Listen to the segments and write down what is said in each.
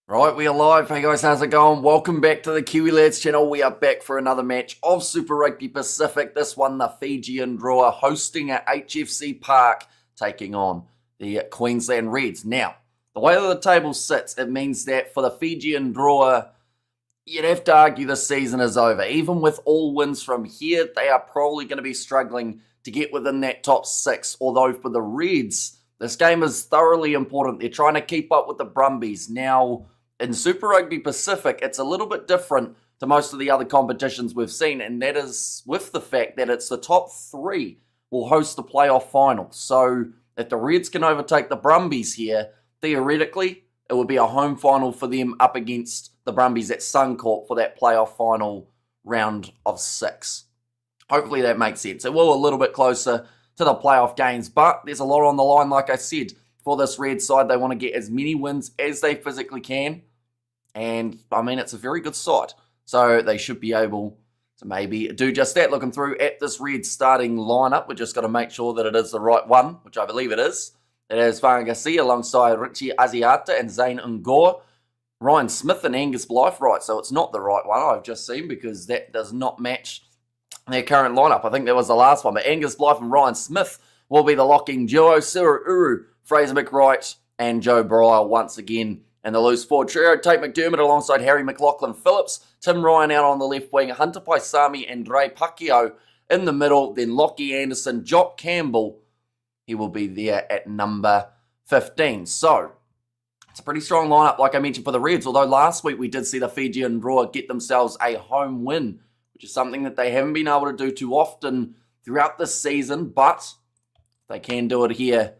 Right, we are live. Hey guys, how's it going? Welcome back to the Kiwi Lads channel. We are back for another match of Super Rugby Pacific. This one, the Fijian Drua hosting at HFC Park, taking on the Queensland Reds. Now, the way that the table sits, it means that for the Fijian Drua, you'd have to argue the season is over. Even with all wins from here, they are probably going to be struggling to get within that top six. Although for the Reds, this game is thoroughly important. They're trying to keep up with the Brumbies. Now, in Super Rugby Pacific, it's a little bit different to most of the other competitions we've seen, and that is with the fact that it's the top three will host the playoff final. So if the Reds can overtake the Brumbies here, theoretically, it would be a home final for them up against the Brumbies at Suncorp for that playoff final round of 6. Hopefully that makes sense. It will a little bit closer to the playoff games, but there's a lot on the line, like I said. For this Red side, they want to get as many wins as they physically can. And, I mean, it's a very good side. So they should be able to maybe do just that. Looking through at this Red starting lineup, we're just got to make sure that it is the right one, which I believe it is. It is FIJIAN Garcia alongside Richie Asiata and Zane Ngor. Ryan Smith and Angus Blythe, right, so it's not the right one I've just seen because that does not match their current lineup. I think that was the last one, but Angus Blythe and Ryan Smith will be the locking duo. Sarah Uru, Fraser McWright, and Joe Bryle once again in the loose forward trio. Tate McDermott alongside Harry McLaughlin-Phillips, Tim Ryan out on the left wing, Hunter Paisami and Dre Pacquiao in the middle, then Lockie Anderson, Jock Campbell, he will be there at number 15. So, it's a pretty strong lineup, like I mentioned, for the Reds, although last week we did see the Fijian Drua get themselves a home win, which is something that they haven't been able to do too often throughout this season, but they can do it here.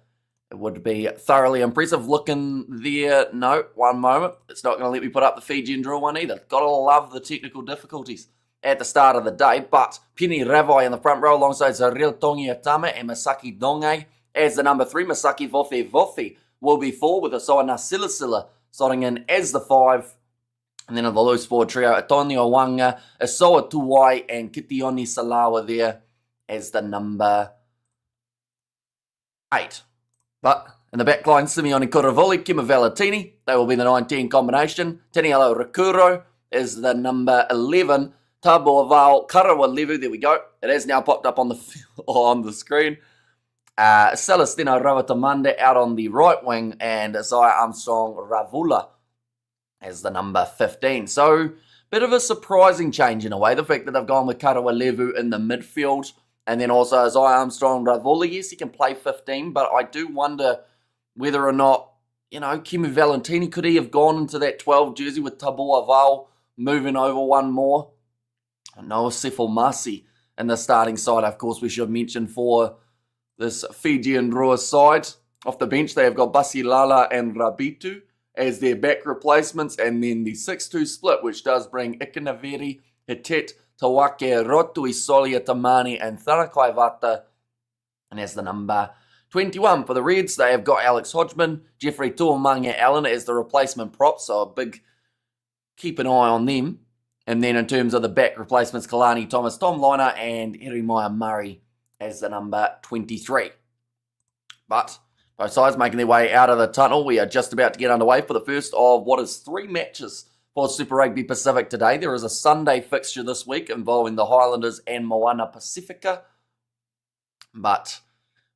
It would be thoroughly impressive. Looking there, no, one moment. It's not going to let me put up the Fijian Drua one either. Got to love the technical difficulties at the start of the day. But Penny Ravai in the front row alongside Zaril Tongiatama and Masaki Dongai as the number 3. Masaki Vofe will be 4 with Asoa Silasila slotting in as the 5. And then in the loose forward trio, Antonio Wanga, Asoa Tuwai and Kitioni Salawa there as the number 8. But in the back line, Simeone Kuravoli, Kima Valentini, they will be the 9-10 combination. Tanielo Rakuro is the number 11. Tabo Aval Karawa Levu, there we go. It has now popped up on the screen. Celestino Ravatamanda out on the right wing, and Isaiah Armstrong Ravula as the number 15. So, bit of a surprising change in a way. The fact that they've gone with Karawa Levu in the midfield. And then also Isaiah Armstrong Ravula, yes, he can play 15, but I do wonder whether or not, Kimi Valentini, could he have gone into that 12 jersey with Tabo Aval moving over one more? Noah Sefalmasi in the starting side, of course, we should mention for this Fijian Drua side. Off the bench, they have got Basilala and Rabitu as their back replacements, and then the 6-2 split, which does bring Ikanaveri, Hitet, Tawake, Rotu, Isolia, Tamani, and Thanakai Vata. And as the number 21 for the Reds, they have got Alex Hodgman, Jeffrey Tuamanga Allen as the replacement prop, so a big keep an eye on them. And then in terms of the back replacements, Kalani Thomas, Tom Liner, and Jeremiah Murray as the number 23. But both sides making their way out of the tunnel. We are just about to get underway for the first of what is 3 matches for Super Rugby Pacific today. There is a Sunday fixture this week involving the Highlanders and Moana Pacifica. But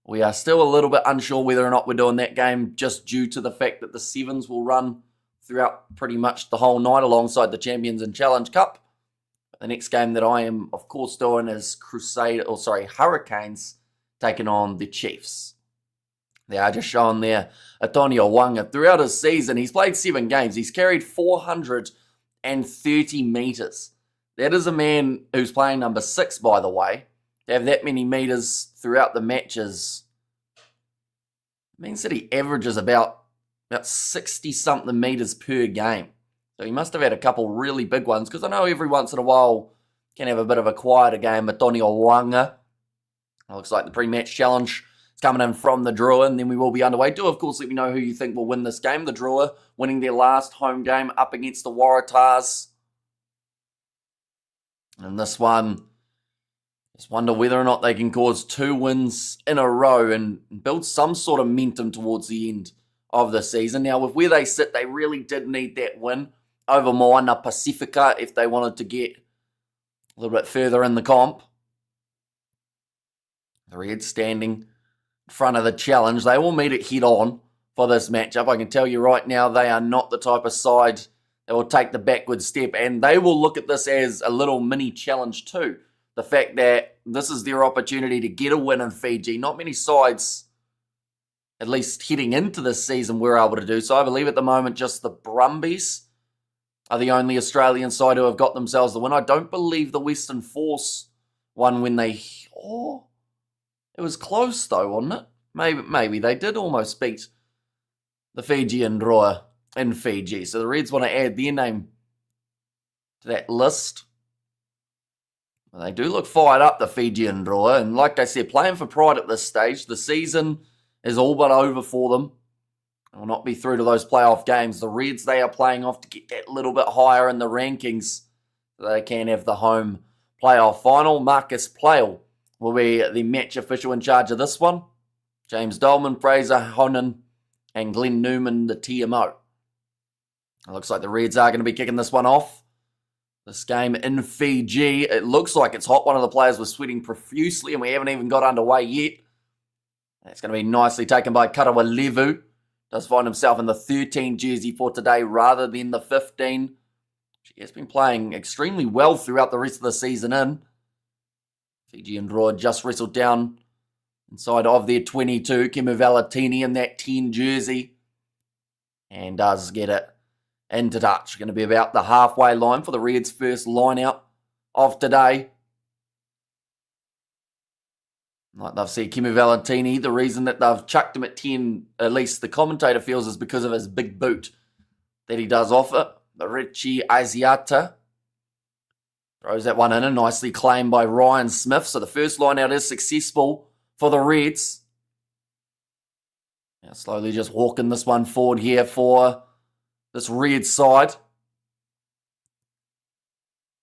we are still a little bit unsure whether or not we're doing that game just due to the fact that the Sevens will run throughout pretty much the whole night alongside the Champions and Challenge Cup. The next game that I am, of course, doing is Hurricanes taking on the Chiefs. They are just showing there Antonio Wanga. Throughout his season, he's played 7 games. He's carried 430 metres. That is a man who's playing number 6, by the way. To have that many metres throughout the matches means that he averages about 60-something metres per game. So he must have had a couple really big ones, because I know every once in a while can have a bit of a quieter game. Antonio Wanga. It looks like the pre-match challenge coming in from the Drua, and then we will be underway. Do, of course, let me know who you think will win this game. The Drua winning their last home game up against the Waratahs. And this one, just wonder whether or not they can cause 2 wins in a row and build some sort of momentum towards the end of the season. Now, with where they sit, they really did need that win over Moana Pacifica if they wanted to get a little bit further in the comp. The Reds standing in front of the challenge. They will meet it head on for this matchup. I can tell you right now, they are not the type of side that will take the backward step, and they will look at this as a little mini challenge too. The fact that this is their opportunity to get a win in Fiji. Not many sides, at least heading into this season, were able to do so. I believe at the moment just the Brumbies are the only Australian side who have got themselves the win. I don't believe the Western Force won when they... Oh, it was close though, wasn't it? Maybe they did almost beat the FIJIAN Drua in Fiji. So the Reds want to add their name to that list. Well, they do look fired up, the FIJIAN Drua. And like I said, playing for pride at this stage. The season is all but over for them. They will not be through to those playoff games. The Reds, they are playing off to get that little bit higher in the rankings so they can have the home playoff final. Marcus Plale will be the match official in charge of this one. James Dolman, Fraser Honan, and Glenn Newman, the TMO. It looks like the Reds are going to be kicking this one off. This game in Fiji, it looks like it's hot. One of the players was sweating profusely, and we haven't even got underway yet. That's going to be nicely taken by Karawa Levu. Does find himself in the 13 jersey for today rather than the 15. She has been playing extremely well throughout the rest of the season in. FIJIAN Drua just wrestled down inside of their 22. Kemu Valetini in that 10 jersey. And does get it into touch. Going to be about the halfway line for the Reds' first line out of today. Like they've said, Kemu Valetini, the reason that they've chucked him at 10, at least the commentator feels, is because of his big boot that he does offer. The Richie Asiata throws that one in and nicely claimed by Ryan Smith. So the first line out is successful for the Reds. Now slowly just walking this one forward here for this Reds side.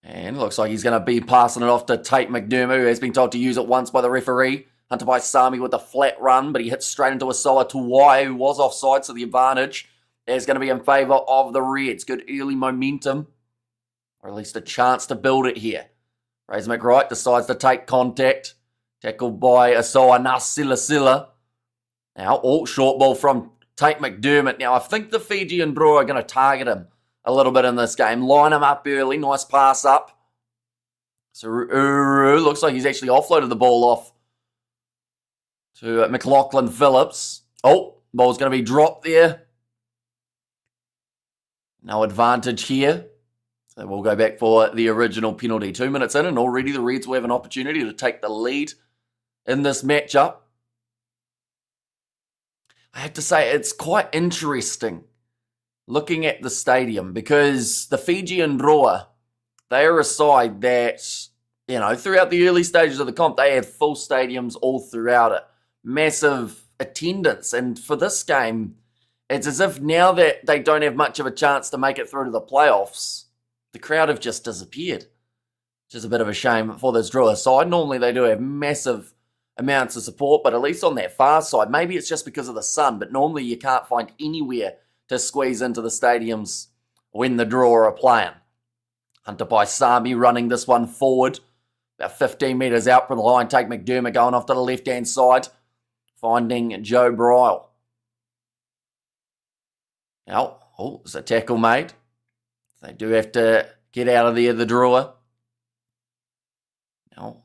And looks like he's going to be passing it off to Tate McDermott, who has been told to use it once by the referee. Hunter Paisami with a flat run, but he hits straight into Asawa Tuwai, who was offside, so the advantage is going to be in favour of the Reds. Good early momentum, or at least a chance to build it here. Fraser McWright decides to take contact. Tackled by Asawa Nasilasila. Now, short ball from Tate McDermott. Now, I think the FIJIAN Drua are going to target him a little bit in this game. Line him up early. Nice pass up. So, looks like he's actually offloaded the ball off to McLaughlin Phillips. Ball's going to be dropped there. No advantage here. So we'll go back for the original penalty. 2 minutes in, and already the Reds will have an opportunity to take the lead in this matchup. I have to say, it's quite interesting looking at the stadium, because the FIJIAN Drua, they are a side that, throughout the early stages of the comp, they have full stadiums all throughout it. Massive attendance. And for this game, it's as if now that they don't have much of a chance to make it through to the playoffs, the crowd have just disappeared. Which is a bit of a shame for this Drua side. Normally they do have massive amounts of support, but at least on that far side, maybe it's just because of the sun, but normally you can't find anywhere to squeeze into the stadiums when the Drua are playing. Hunter Paisami running this one forward, about 15 metres out from the line. Tate McDermott going off to the left-hand side, finding Joe Bryle. Now, there's a tackle made. They do have to get out of there, the Drua. Now,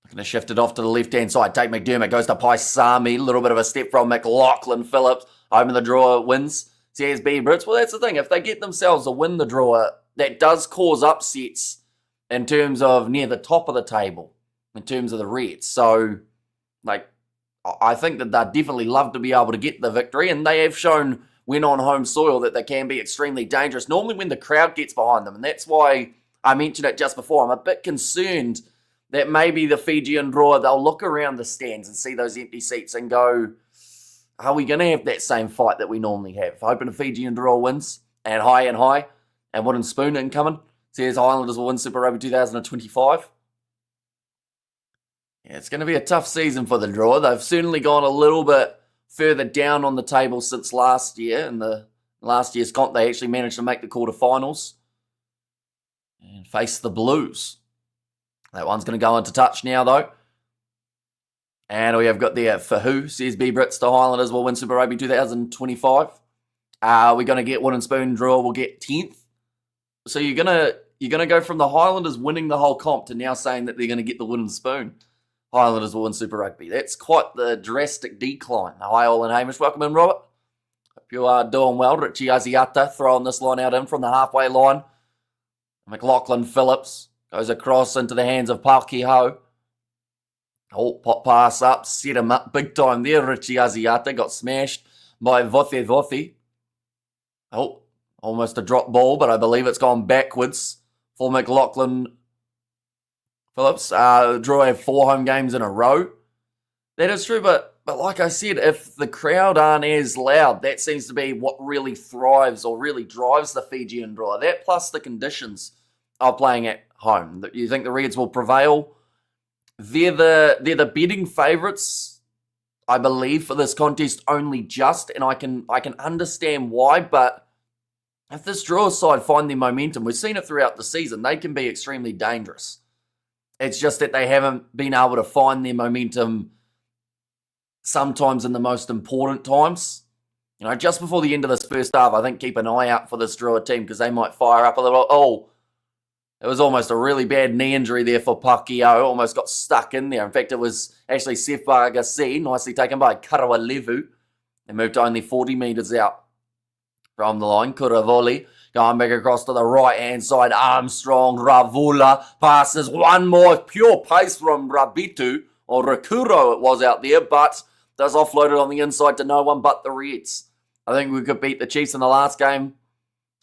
going to shift it off to the left-hand side. Tate McDermott goes to Paisami. A little bit of a step from McLaughlin Phillips. Hoping the Drua wins. CSB Brits. Well, that's the thing. If they get themselves a win, the Drua, that does cause upsets in terms of near the top of the table, in terms of the Reds. So, I think that they'd definitely love to be able to get the victory, and they have shown when on home soil that they can be extremely dangerous, normally when the crowd gets behind them. And that's why I mentioned it just before. I'm a bit concerned that maybe the FIJIAN Drua, they'll look around the stands and see those empty seats and go, are we going to have that same fight that we normally have? Hoping the FIJIAN Drua wins, and high, and Wooden Spoon incoming. Says Highlanders will win Super Rugby 2025. Yeah, it's going to be a tough season for the Drua. They've certainly gone a little bit further down on the table since last year. In the last year's comp, they actually managed to make the quarterfinals and face the Blues. That one's going to go into touch now, though. And we have got there for who, says B Brits, the Highlanders will win Super Rugby 2025. We're going to get wooden spoon draw, we'll get 10th. So you're gonna go from the Highlanders winning the whole comp to now saying that they're going to get the wooden spoon. Highlanders will win Super Rugby. That's quite the drastic decline. Hi, all and Hamish. Welcome in, Robert. Hope you are doing well. Richie Asiata throwing this line out in from the halfway line. McLaughlin Phillips goes across into the hands of Pakeho. Oh, pop pass up, set him up big time there. Richie Asiata got smashed by Vothi. Oh, almost a drop ball, but I believe it's gone backwards for McLaughlin Phillips. Drew have 4 home games in a row. That is true, but like I said, if the crowd aren't as loud, that seems to be what really thrives or really drives the Fijian draw. That plus the conditions of playing at home. You think the Reds will prevail? They're the betting favourites, I believe, for this contest only just, and I can understand why, but if this draw side find their momentum, we've seen it throughout the season, they can be extremely dangerous. It's just that they haven't been able to find their momentum sometimes in the most important times. You know, just before the end of this first half, I think keep an eye out for this draw team because they might fire up a little. Oh, it was almost a really bad knee injury there for Pakeho. Almost got stuck in there. In fact, it was actually Sefa Gassi, nicely taken by Karawa Levu. They moved only 40 metres out from the line. Kuravoli going back across to the right-hand side. Armstrong, Ravula passes. One more pure pace from Rabitu, or Rakuro it was out there, but does offload it on the inside to no one but the Reds. I think we could beat the Chiefs in the last game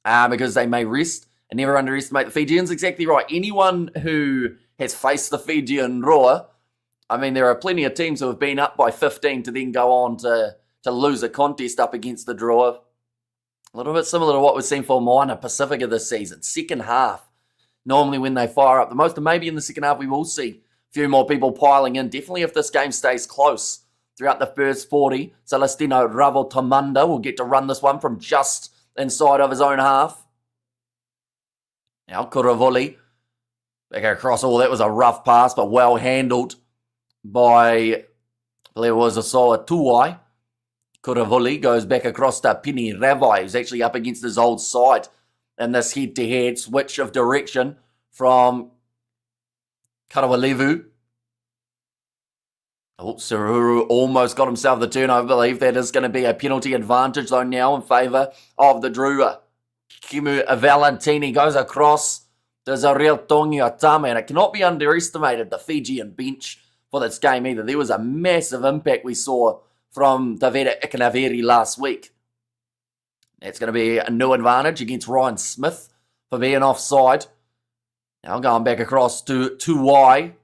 because they may rest. And never underestimate the Fijians. Exactly right. Anyone who has faced the Fijian draw, I mean, there are plenty of teams who have been up by 15 to then go on to lose a contest up against the draw. A little bit similar to what we've seen for Minor Pacifica this season. Second half, normally when they fire up the most, and maybe in the second half we will see a few more people piling in. Definitely if this game stays close throughout the first 40. Celestino Ravotamanda will get to run this one from just inside of his own half. Now, Kuravoli, back across. Oh, that was a rough pass, but well handled by, I believe it was Asoa Tuai. Kuravoli goes back across to Pini Ravai, who's actually up against his old side in this head-to-head switch of direction from Karawalevu. Oh, Saruru almost got himself the turn. I believe that is going to be a penalty advantage, though, now in favour of the Drua. Kimu Valentini goes across. There's a real Tongi Atama, and it cannot be underestimated, the Fijian bench for this game either. There was a massive impact we saw from Tavera Ikanaveri last week. That's going to be a new advantage against Ryan Smith for being offside. Now going back across to Tuai.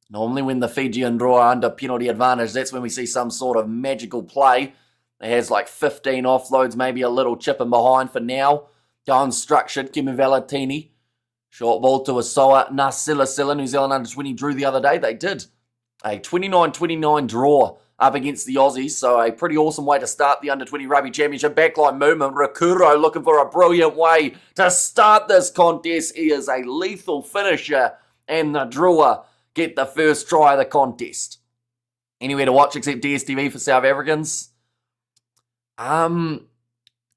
Normally when the Fijian draw are under penalty advantage, that's when we see some sort of magical play. It has like 15 offloads, maybe a little chip in behind for now. Going structured, Kimi Valentini. Short ball to Asoa Nasilasila, New Zealand under-20 drew the other day. They did a 29-29 draw up against the Aussies, so a pretty awesome way to start the under-20 Rugby Championship. Backline movement, Rakuro looking for a brilliant way to start this contest. He is a lethal finisher, and the Drua get the first try of the contest. Anywhere to watch except DSTV for South Africans?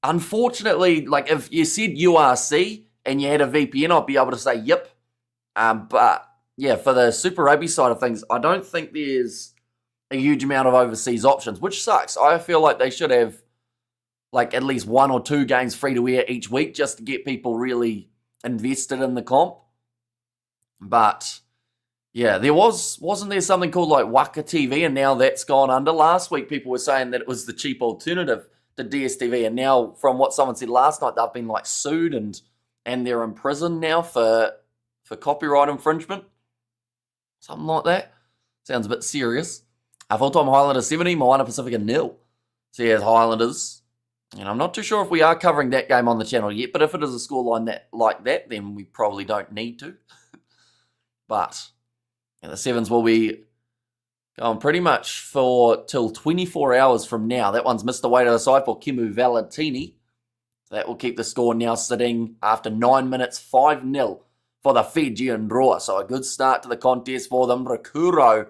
Unfortunately, like if you said URC and you had a VPN, I'd be able to say yep. But yeah, for the Super Rugby side of things, I don't think there's a huge amount of overseas options, which sucks. I feel like they should have like at least 1 or 2 games free to air each week just to get people really invested in the comp. But yeah, wasn't there something called like Waka TV, and now that's gone under. Last week people were saying that it was the cheap alternative to DSTV, and now from what someone said last night, they've been like sued and they're in prison now for copyright infringement. Something like that. Sounds a bit serious. Full-time Highlanders 70, Moana Pacifica 0. So yeah, Highlanders. And I'm not too sure if we are covering that game on the channel yet, but if it is a scoreline like that, then we probably don't need to. But yeah, the Sevens will be Going pretty much for till 24 hours from now. That one's missed away to the side for Kimu Valentini. That will keep the score now sitting after 9 minutes, 5-0 for the Fijian Drua. So a good start to the contest for them. Rakuro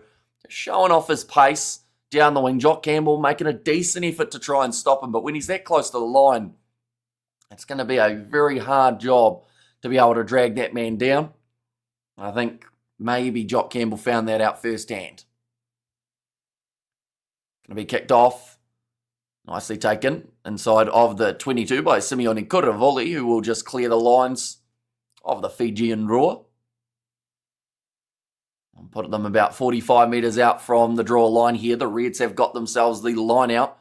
showing off his pace down the wing. Jock Campbell making a decent effort to try and stop him. But when he's that close to the line, it's going to be a very hard job to be able to drag that man down. I think maybe Jock Campbell found that out firsthand. Going to be kicked off. Nicely taken inside of the 22 by Simeone Kuravoli, who will just clear the lines of the Fijian Drua. And put them about 45 metres out from the draw line here. The Reds have got themselves the line out.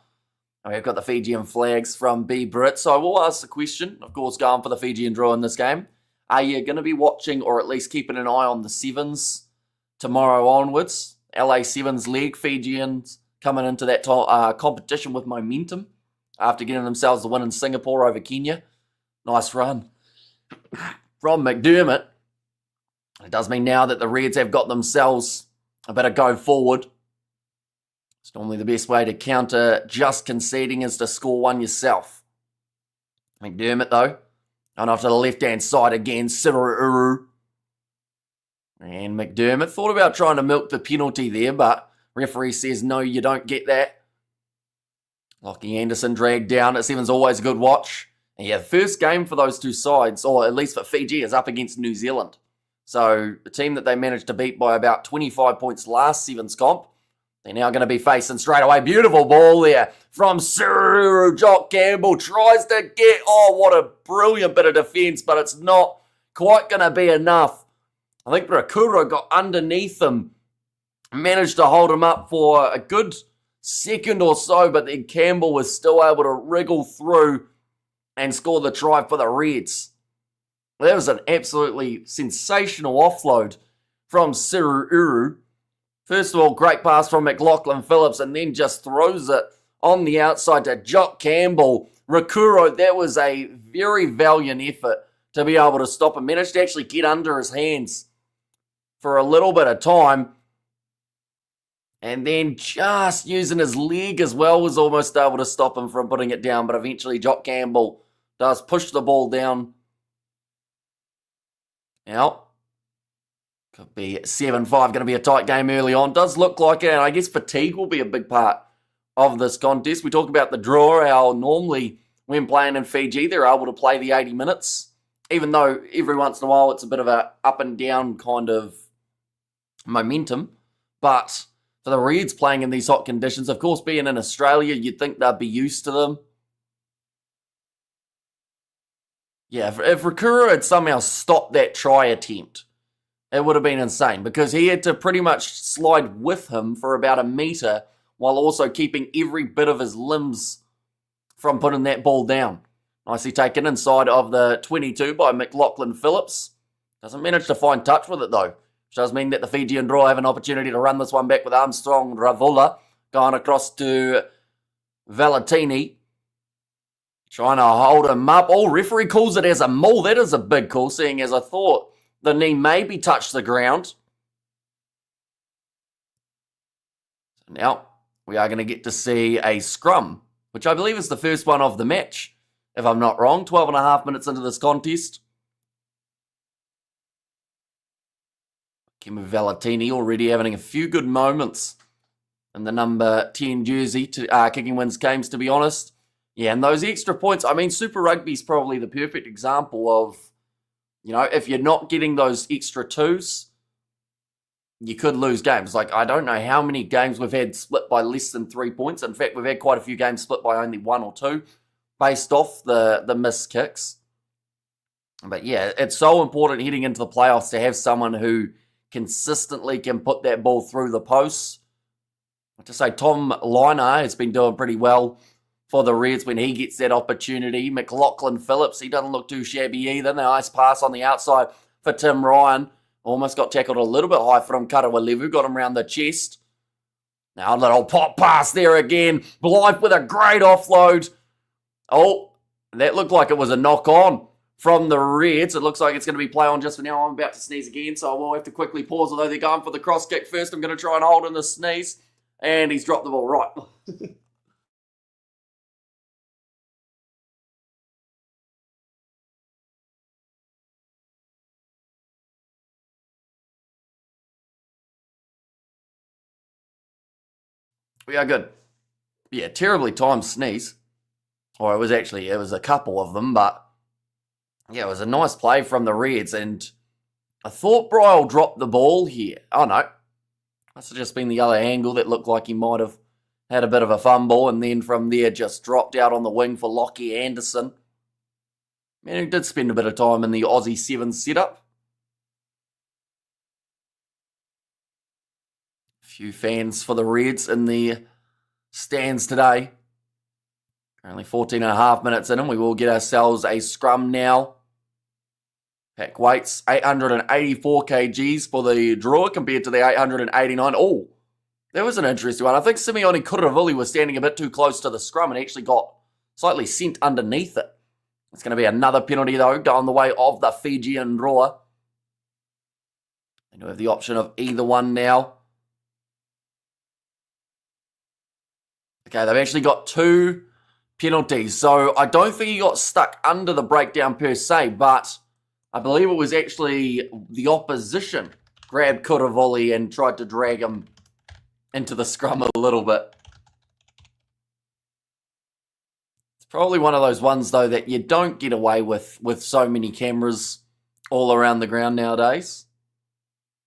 And we've got the Fijian flags from B. Britt. So we'll ask the question, of course, going for the Fijian Drua in this game. Are you going to be watching or at least keeping an eye on the Sevens tomorrow onwards? LA Sevens leg, Fijians coming into that competition with momentum after getting themselves the win in Singapore over Kenya. Nice run from McDermott. It does mean now that the Reds have got themselves a bit of go forward. It's normally the best way to counter just conceding is to score one yourself. McDermott, though, going off to the left-hand side again. Siruru. And McDermott thought about trying to milk the penalty there, but referee says, no, you don't get that. Lockie Anderson dragged down. It's Evans always a good watch. And yeah, the first game for those two sides, or at least for Fiji, is up against New Zealand. So the team that they managed to beat by about 25 points last Sevens comp, they're now going to be facing straight away. Beautiful ball there from Suru. Jock Campbell tries to get, oh, what a brilliant bit of defence, but it's not quite going to be enough. I think Rakuro got underneath him, managed to hold him up for a good second or so, but then Campbell was still able to wriggle through and score the try for the Reds. That was an absolutely sensational offload from Siruru. First of all, great pass from McLaughlin Phillips, and then just throws it on the outside to Jock Campbell. Rakuro, that was a very valiant effort to be able to stop him. Managed to actually get under his hands for a little bit of time. And then just using his leg as well was almost able to stop him from putting it down. But eventually Jock Campbell does push the ball down. Now, could be 7-5, going to be a tight game early on. Does look like it, and I guess fatigue will be a big part of this contest. We talk about the draw, how normally when playing in Fiji, they're able to play the 80 minutes. Even though every once in a while it's a bit of a up and down kind of momentum. But for the Reds playing in these hot conditions, of course, being in Australia, you'd think they'd be used to them. Yeah, if Rakura had somehow stopped that try attempt, it would have been insane because he had to pretty much slide with him for about a metre while also keeping every bit of his limbs from putting that ball down. Nicely taken inside of the 22 by McLaughlin Phillips. Doesn't manage to find touch with it though. Which does mean that the Fijian Drua have an opportunity to run this one back with Armstrong Ravola going across to Valentini. Trying to hold him up. Oh, referee calls it as a maul. That is a big call, seeing as I thought the knee maybe touched the ground. So now we are going to get to see a scrum, which I believe is the first one of the match, if I'm not wrong. 12 and a half minutes into this contest. Kimu Valentini already having a few good moments in the number 10 jersey, kicking wins games, to be honest. Yeah, and those extra points, I mean, Super Rugby is probably the perfect example of, you know, if you're not getting those extra twos, you could lose games. Like, I don't know how many games we've had split by less than 3 points. In fact, we've had quite a few games split by only 1 or 2 based off the missed kicks. But yeah, it's so important heading into the playoffs to have someone who consistently can put that ball through the posts. To say Tom Liner has been doing pretty well for the Reds when he gets that opportunity. McLaughlin Phillips, he doesn't look too shabby either. Nice pass on the outside for Tim Ryan. Almost got tackled a little bit high from Karawalevu. Got him around the chest. Now a little pop pass there again. Blythe with a great offload. Oh, that looked like it was a knock on from the Reds. It looks like it's going to be play on just for now. I'm about to sneeze again, so I will have to quickly pause, although they're going for the cross kick first. I'm going to try and hold in the sneeze. And he's dropped the ball right. We are good. Yeah, terribly timed sneeze. Or it was a couple of them, but yeah, it was a nice play from the Reds, and I thought Bryle dropped the ball here. Oh no, must have just been the other angle that looked like he might have had a bit of a fumble, and then from there just dropped out on the wing for Lockie Anderson. Man, he did spend a bit of time in the Aussie 7 setup. A few fans for the Reds in the stands today. Only 14 and a half minutes in, and we will get ourselves a scrum now. Pack weights, 884 kgs for the draw compared to the 889. Oh, that was an interesting one. I think Simeone Kuravuli was standing a bit too close to the scrum and actually got slightly sent underneath it. It's going to be another penalty, though, going the way of the Fijian Drua. They do have the option of either one now. Okay, they've actually got 2 penalties. So I don't think he got stuck under the breakdown per se, but I believe it was actually the opposition grabbed Kuravuli and tried to drag him into the scrum a little bit. It's probably one of those ones, though, that you don't get away with so many cameras all around the ground nowadays.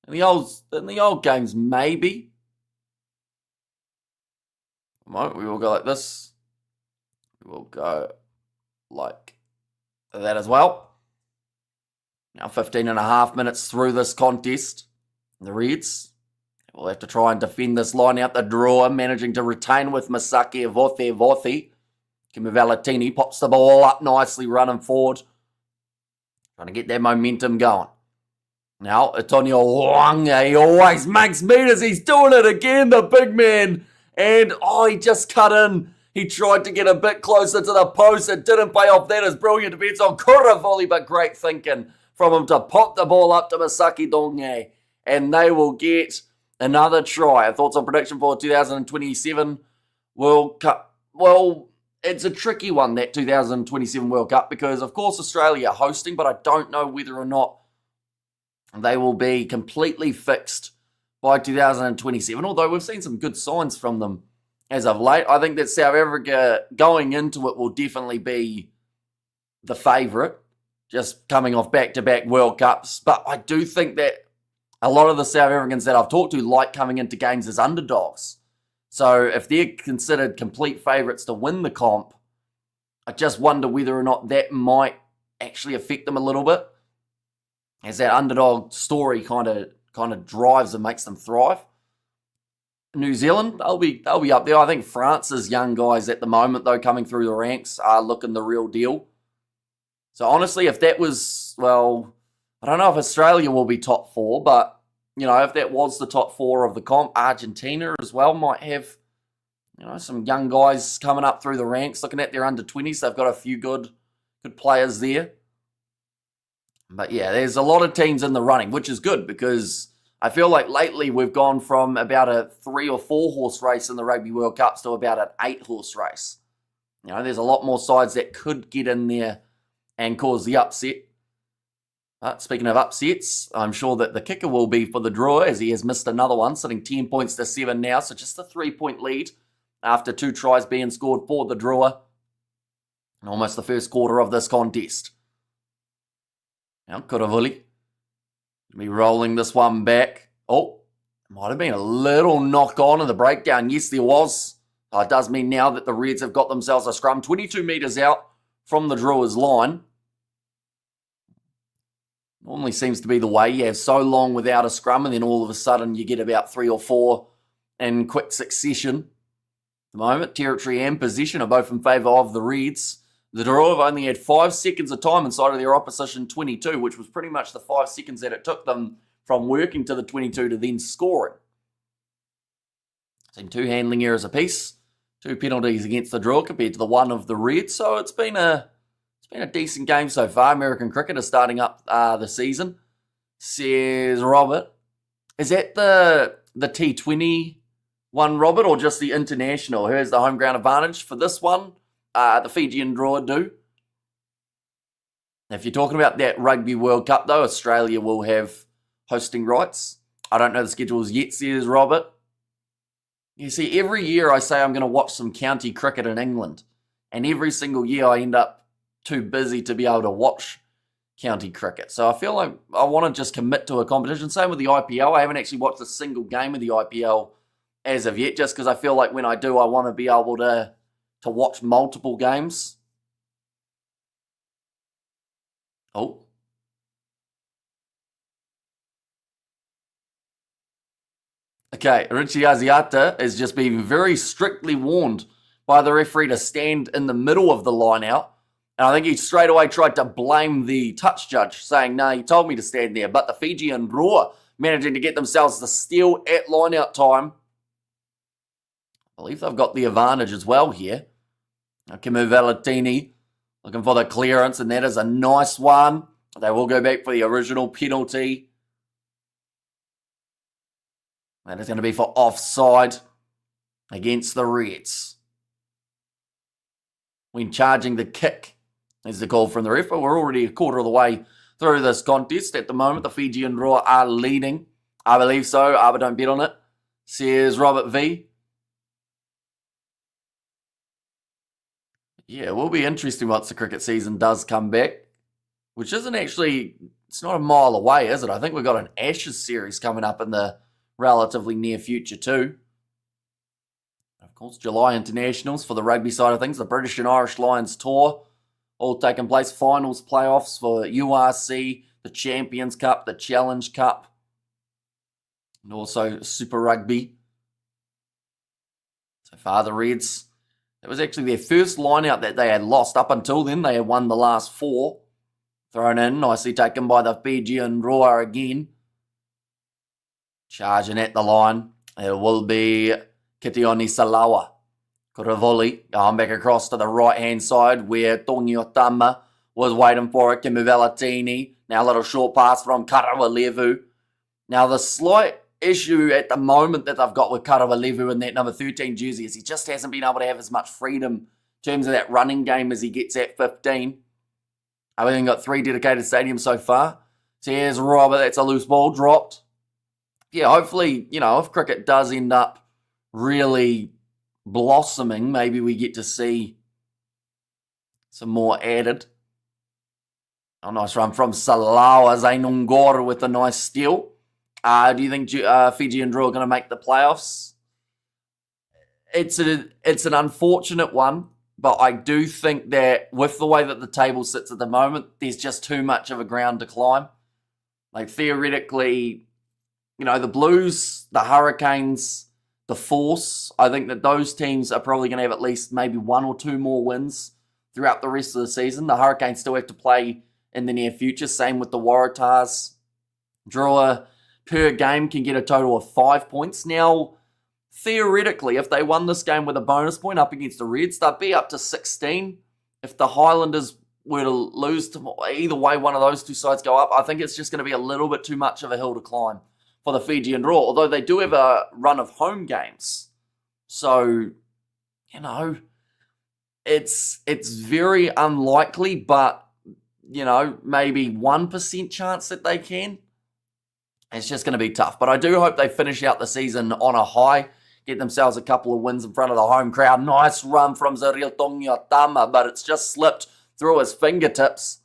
In the old games, maybe. We will go like this. We will go like that as well. Now 15 and a half minutes through this contest. The Reds will have to try and defend this line out the draw, managing to retain with Masaki Vothi. Kimi Valetini pops the ball up nicely, running forward. Trying to get that momentum going. Now, Antonio Wange, he always makes meters. He's doing it again, the big man. And, he just cut in. He tried to get a bit closer to the post. It didn't pay off. That is brilliant defense on Kuravuli, but great thinking from him to pop the ball up to Masaki Donge. And they will get another try. Thoughts on prediction for 2027 World Cup? Well, it's a tricky one, that 2027 World Cup, because, of course, Australia are hosting, but I don't know whether or not they will be completely fixed by 2027, although we've seen some good signs from them as of late. I think that South Africa, going into it, will definitely be the favourite, just coming off back-to-back World Cups. But I do think that a lot of the South Africans that I've talked to like coming into games as underdogs. So if they're considered complete favourites to win the comp, I just wonder whether or not that might actually affect them a little bit, as that underdog story kind of drives and makes them thrive. New Zealand, they'll be up there. I think France's young guys at the moment, though, coming through the ranks, are looking the real deal. So honestly, if that was, well, I don't know if Australia will be top 4, but, you know, if that was the top 4 of the comp, Argentina as well might have, you know, some young guys coming up through the ranks. Looking at their under-20s, they've got a few good players there. But yeah, there's a lot of teams in the running, which is good, because I feel like lately we've gone from about a 3 or 4 horse race in the Rugby World Cups to about an 8 horse race. You know, there's a lot more sides that could get in there and cause the upset. But speaking of upsets, I'm sure that the kicker will be for the draw, as he has missed another one, sitting 10 points to 7 now. So just a 3-point lead after 2 tries being scored for the drawer in almost the first quarter of this contest. Now, Kuravuli be rolling this one back. Oh, might have been a little knock on in the breakdown. Yes, there was. It does mean now that the Reds have got themselves a scrum 22 metres out from the drawer's line. Normally seems to be the way. You have so long without a scrum, and then all of a sudden you get about 3 or 4 in quick succession. At the moment, territory and position are both in favour of the Reds. The draw have only had 5 seconds of time inside of their opposition 22, which was pretty much the 5 seconds that it took them from working to the 22 to then scoring. Seen 2 handling errors apiece, 2 penalties against the draw compared to the 1 of the Reds. So it's been been a decent game so far. American cricket is starting up the season. Says Robert. Is that the T20 one, Robert, or just the international? Who has the home ground advantage for this one? The Fijian Drua do. If you're talking about that Rugby World Cup, though, Australia will have hosting rights. I don't know the schedules yet, says Robert. You see, every year I say I'm going to watch some county cricket in England. And every single year I end up too busy to be able to watch county cricket. So I feel like I want to just commit to a competition. Same with the IPL. I haven't actually watched a single game of the IPL as of yet, just because I feel like when I do, I want to be able to watch multiple games. Oh. Okay, Richie Aziata is just being very strictly warned by the referee to stand in the middle of the line out. And I think he straight away tried to blame the touch judge, saying, no, he told me to stand there. But the Fijian Drua managing to get themselves the steal at line out time. I believe they've got the advantage as well here. Kimu Valetini looking for the clearance, and that is a nice one. They will go back for the original penalty. That is going to be for offside against the Reds. When charging the kick is the call from the ref, but we're already a quarter of the way through this contest. At the moment, the Fijian Drua are leading. I believe so. But don't bet on it, says Robert V. Yeah, it will be interesting once the cricket season does come back, which isn't actually, it's not a mile away, is it? I think we've got an Ashes series coming up in the relatively near future too. Of course, July internationals for the rugby side of things. The British and Irish Lions tour all taking place. Finals, playoffs for URC, the Champions Cup, the Challenge Cup, and also Super Rugby. So far, the Reds, that was actually their first line out that they had lost. Up until then, they had won the last 4. Thrown in, nicely taken by the Fijian Drua again. Charging at the line. It will be Kitioni Salawa. Kuravoli going back across to the right-hand side where Tongiotama was waiting for it. Kimu Valetini. Now a little short pass from Karawalevu. Now the slight issue at the moment that they've got with Karawalevu in that number 13 jersey is he just hasn't been able to have as much freedom in terms of that running game as he gets at 15. I've only got 3 dedicated stadiums so far. So here's Robert. That's a loose ball dropped. Yeah, hopefully, if cricket does end up really blossoming, maybe we get to see some more added. A nice run from Salawa Zainungor with a nice steal. Do you think Fiji and Drua are going to make the playoffs? It's an unfortunate one, but I do think that with the way that the table sits at the moment, there's just too much of a ground to climb. Like theoretically, the Blues, the Hurricanes, the Force, I think that those teams are probably going to have at least maybe 1 or 2 more wins throughout the rest of the season. The Hurricanes still have to play in the near future. Same with the Waratahs. Drua per game can get a total of 5 points. Now, theoretically, if they won this game with a bonus point up against the Reds, they'd be up to 16. If the Highlanders were to lose to either way, one of those two sides go up, I think it's just going to be a little bit too much of a hill to climb for the Fijian Drua, although they do have a run of home games. So, it's very unlikely, but, maybe 1% chance that they can. It's just going to be tough. But I do hope they finish out the season on a high, get themselves a couple of wins in front of the home crowd. Nice run from Zariel Tongiotama, but it's just slipped through his fingertips.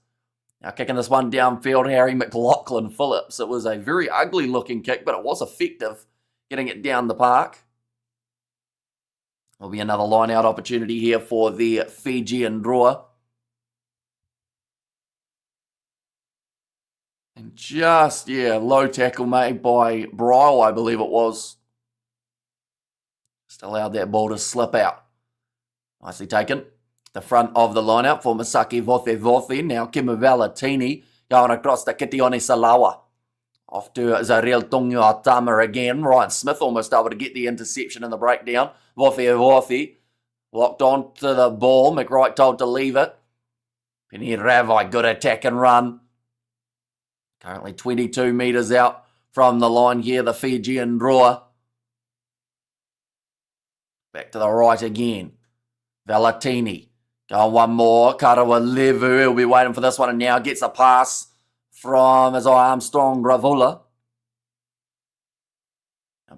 Now kicking this one downfield, Harry McLaughlin Phillips. It was a very ugly looking kick, but it was effective getting it down the park. Will be another line out opportunity here for the Fijian Drua. And just, low tackle made by Bryle, I believe it was. Just allowed that ball to slip out. Nicely taken. The front of the lineup for Masaki Vothi. Now Kimu Valetini going across to Kitioni Salawa. Off to Zariel Tongiotama again. Ryan Smith almost able to get the interception in the breakdown. Vothi locked on to the ball. McWright told to leave it. Penny Ravai, good attack and run. Currently 22 metres out from the line here, the Fijian Drua. Back to the right again. Valentini. Going one more. Karawa Levu. He'll be waiting for this one and now gets a pass from Armstrong Ravula.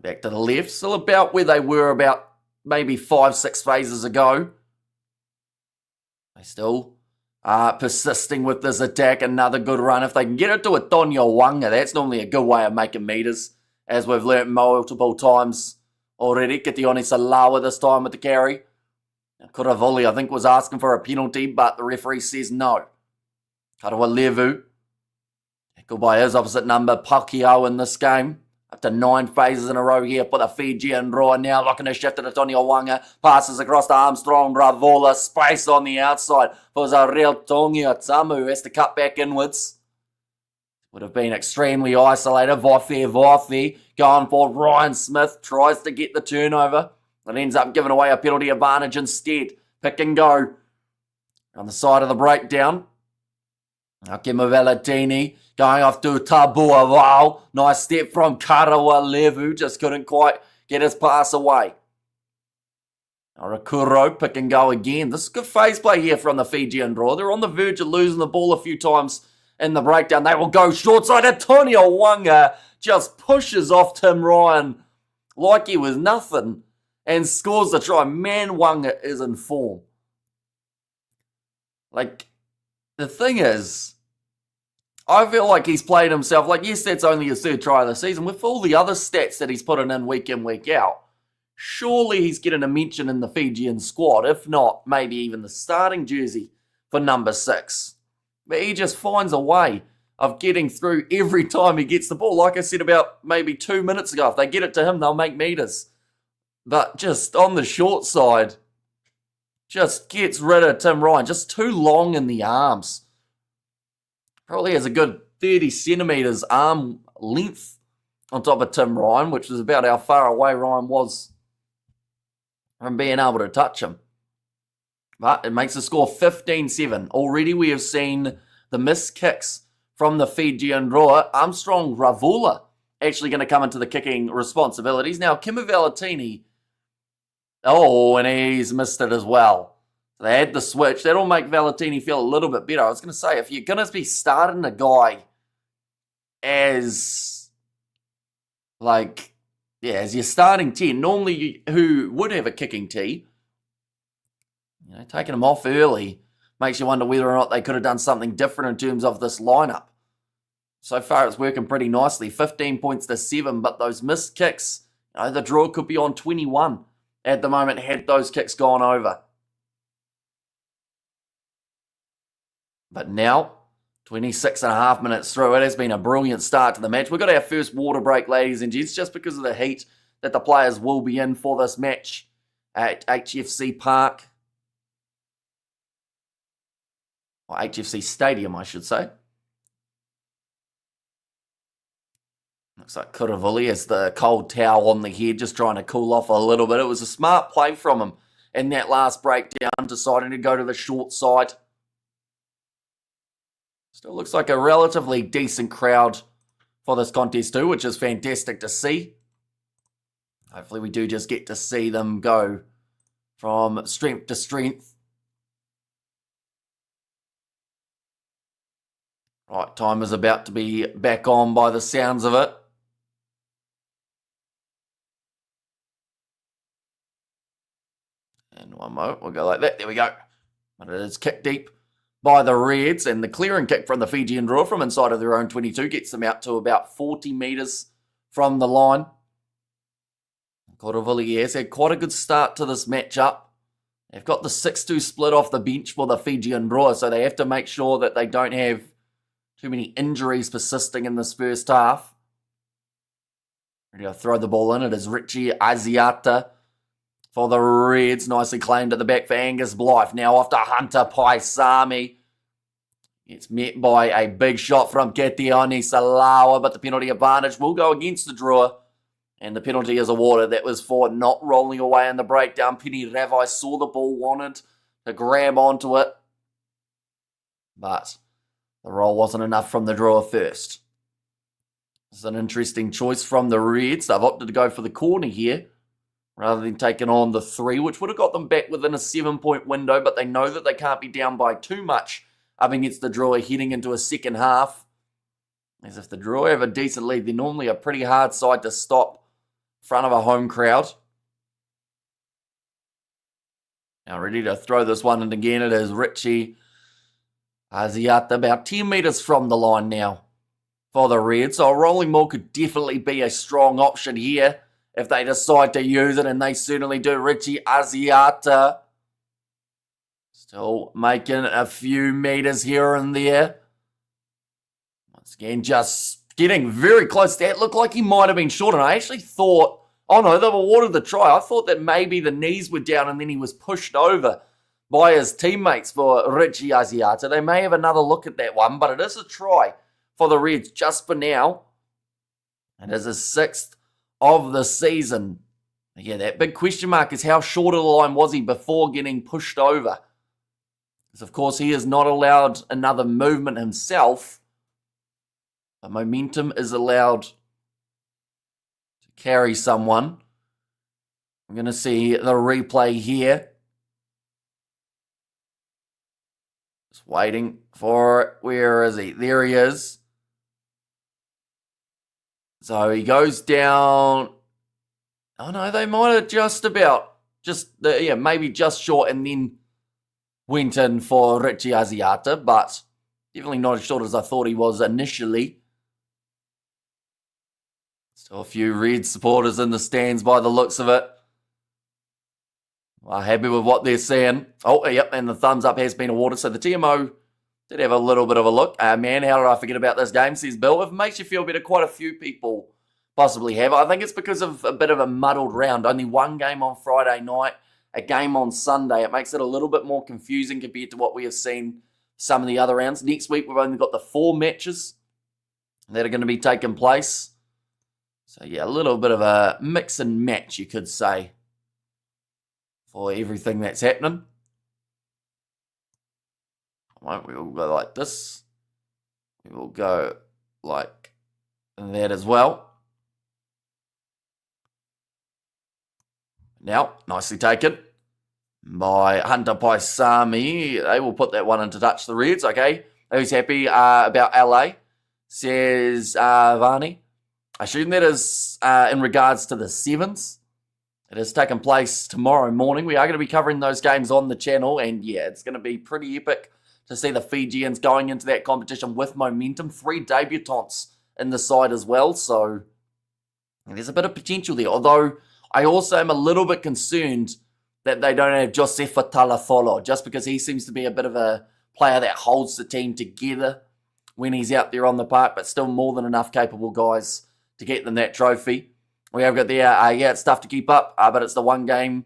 Back to the left. Still about where they were about maybe 5-6 phases ago. They still are persisting with this attack. Another good run. If they can get it to a Tonio Wanga, that's normally a good way of making metres, as we've learnt multiple times already. Kitione Salawa this time with the carry. Kuravoli, I think, was asking for a penalty, but the referee says no. Karawa Levu. Tackled by his opposite number, Pakiao, in this game. Up to 9 phases in a row here for the Fijian Drua. Now looking to shift it to Tonio Wanga. Passes across to Armstrong Ravola. Space on the outside for Zarel Tongia Tamu, who has to cut back inwards. Would have been extremely isolated. Vofe going for Ryan Smith. Tries to get the turnover. It ends up giving away a penalty advantage instead. Pick and go. On the side of the breakdown. Akima Valentini going off to Tabua. Wow. Nice step from Karawa Levu. Just couldn't quite get his pass away. Arakuro, pick and go again. This is good phase play here from the Fijian Drua. They're on the verge of losing the ball a few times in the breakdown. They will go short side. Antonio Wanga just pushes off Tim Ryan like he was nothing and scores the try. Man, Wanga is in form. Like, the thing is, I feel like he's played himself. Like, yes, that's only his 3rd try of the season. With all the other stats that he's putting in, week out, surely he's getting a mention in the Fijian squad. If not, maybe even the starting jersey for number 6. But he just finds a way of getting through every time he gets the ball. Like I said about maybe 2 minutes ago, if they get it to him, they'll make metres. But just on the short side, just gets rid of Tim Ryan. Just too long in the arms. Probably has a good 30 centimetres arm length on top of Tim Ryan, which is about how far away Ryan was from being able to touch him. But it makes the score 15-7. Already we have seen the missed kicks from the Fijian Drua. Armstrong Ravula actually going to come into the kicking responsibilities. Now, Kimi Valentini, and he's missed it as well. They had the switch. That'll make Valentini feel a little bit better. I was going to say, if you're going to be starting a guy as your starting 10, normally who would have a kicking tee, taking him off early makes you wonder whether or not they could have done something different in terms of this lineup. So far, it's working pretty nicely. 15 points to 7, but those missed kicks, the draw could be on 21 at the moment had those kicks gone over. But now, 26 and a half minutes through, it has been a brilliant start to the match. We've got our first water break, ladies and gents, just because of the heat that the players will be in for this match at HFC Park. Or HFC Stadium, I should say. Looks like Kuravuli has the cold towel on the head, just trying to cool off a little bit. It was a smart play from him in that last breakdown, deciding to go to the short side. Still looks like a relatively decent crowd for this contest too, which is fantastic to see. Hopefully we do just get to see them go from strength to strength. Right, time is about to be back on by the sounds of it. And one moment, we'll go like that. There we go. But it is kicked deep by the Reds, and the clearing kick from the Fijian Drua from inside of their own 22 gets them out to about 40 metres from the line. Korovili has had quite a good start to this matchup. They've got the 6-2 split off the bench for the Fijian Drua, so they have to make sure that they don't have too many injuries persisting in this first half. Ready to throw the ball in. It is Richie Asiata for the Reds. Nicely claimed at the back for Angus Blythe. Now off to Hunter Paisami. It's met by a big shot from Ketione Salawa, but the penalty advantage will go against the Drua. And the penalty is awarded. That was for not rolling away in the breakdown. Penny Ravai saw the ball, wanted to grab onto it. but the roll wasn't enough from the drawer first. It's an interesting choice from the Reds. They've opted to go for the corner here rather than taking on the 3, which would have got them back within a 7-point window, but they know that they can't be down by too much up against the drawer heading into a second half. As if the drawer have a decent lead, they're normally a pretty hard side to stop in front of a home crowd. Now ready to throw this one, and again it is Richie Asiata, about 10 metres from the line now for the Reds. So a rolling ball could definitely be a strong option here if they decide to use it, and they certainly do. Richie Asiata still making a few metres here and there. Once again, just getting very close. That looked like he might have been short, and I actually thought, oh no, they've awarded the try. I thought that maybe the knees were down and then he was pushed over by his teammates for Richie Asiata. They may have another look at that one, but it is a try for the Reds just for now. It is his 6th of the season. Yeah, that big question mark is how short of the line was he before getting pushed over? Because, of course, he is not allowed another movement himself. But momentum is allowed to carry someone. I'm going to see the replay here. Just waiting for it. Where is he? There he is. So he goes down. Oh no, they might have maybe just short, and then went in for Richie Asiata, but definitely not as short as I thought he was initially. Still a few Red supporters in the stands by the looks of it. Well, happy with what they're seeing. Oh, yep, and the thumbs up has been awarded. So the TMO did have a little bit of a look. Man, how did I forget about this game, says Bill. If it makes you feel better, quite a few people possibly have. I think it's because of a bit of a muddled round. Only one game on Friday night, a game on Sunday. It makes it a little bit more confusing compared to what we have seen some of the other rounds. Next week, we've only got the 4 matches that are going to be taking place. So, yeah, a little bit of a mix and match, you could say, for everything that's happening. We will go like this. We will go like that as well. Now, nicely taken by Hunter Paisami. They will put that one into touch, the Reds. Okay, who's happy about LA? Says Varney. I assume that is in regards to the sevens. It has taken place tomorrow morning. We are going to be covering those games on the channel, and yeah, it's going to be pretty epic to see the Fijians going into that competition with momentum. 3 debutants in the side as well, so there's a bit of potential there. Although I also am a little bit concerned that they don't have Josefa Talatholo, just because he seems to be a bit of a player that holds the team together when he's out there on the park, but still more than enough capable guys to get them that trophy. We have got there, it's tough to keep up, but it's the one game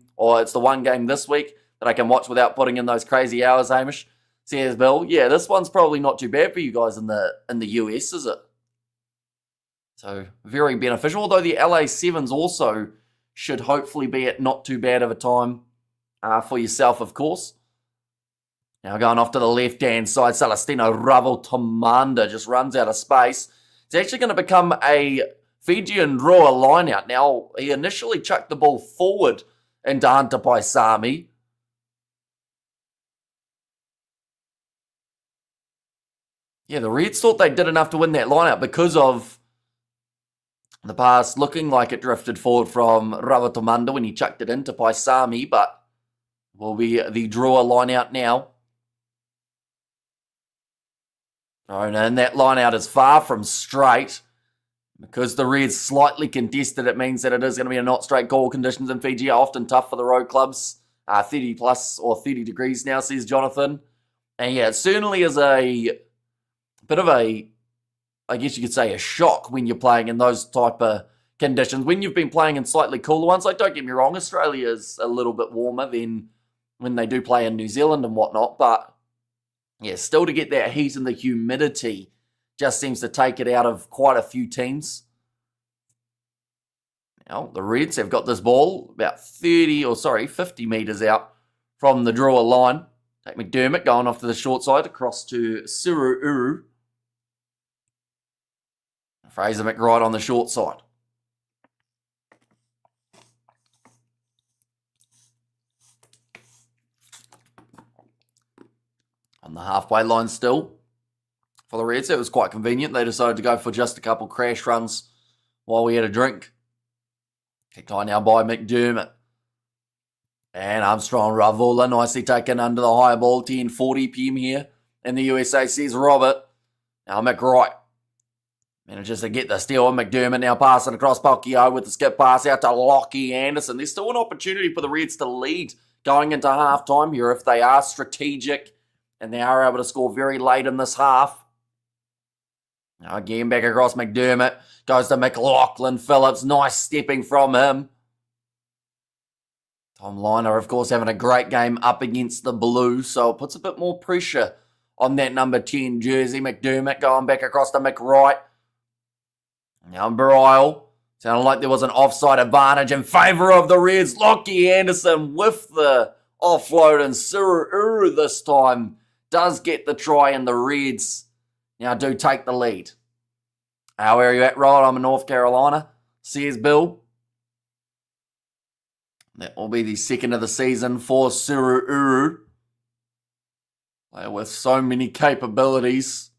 this week that I can watch without putting in those crazy hours, Hamish. Says Bill. Yeah, this one's probably not too bad for you guys in the US, is it? So, very beneficial. Although the LA Sevens also should hopefully be at not too bad of a time for yourself, of course. Now going off to the left-hand side, Celestino Ravotomanda just runs out of space. It's actually going to become a Fijian Drua line-out. Now, he initially chucked the ball forward into Hunter Paisami. Yeah, the Reds thought they did enough to win that line-out because of the pass looking like it drifted forward from Ravotomanda when he chucked it into Paisami, but will be the Drua line-out now. And that line-out is far from straight. Because the Reds slightly contested, it means that it is going to be a not straight call. Conditions in Fiji are often tough for the road clubs. 30 plus or 30 degrees now, says Jonathan. And yeah, it certainly is a bit of a, I guess you could say, a shock when you're playing in those type of conditions. When you've been playing in slightly cooler ones, like don't get me wrong, Australia is a little bit warmer than when they do play in New Zealand and whatnot. But yeah, still to get that heat and the humidity just seems to take it out of quite a few teams. Now, the Reds have got this ball about 50 metres out from the Drua line. Take McDermott going off to the short side across to Sururu. Fraser McWright on the short side. On the halfway line still for the Reds. It was quite convenient. They decided to go for just a couple crash runs while we had a drink. Kicked high now by McDermott. And Armstrong Ravula nicely taken under the high ball. 10:40 p.m. here in the USA, says Robert. Now McWright manages to get the steal. McDermott now passing across Pokio with the skip pass out to Lockie Anderson. There's still an opportunity for the Reds to lead going into halftime here if they are strategic and they are able to score very late in this half. Now again back across McDermott. Goes to McLaughlin Phillips. Nice stepping from him. Tom Liner, of course, having a great game up against the Blues, so it puts a bit more pressure on that number 10 jersey. McDermott going back across to McWright. Now Bryall. Sounded like there was an offside advantage in favour of the Reds. Lockie Anderson with the offload, and Sururu this time does get the try, and the Reds now do take the lead. How are you at, Rod? I'm in North Carolina, says Bill. That will be the second of the season for Sururu. Player with so many capabilities.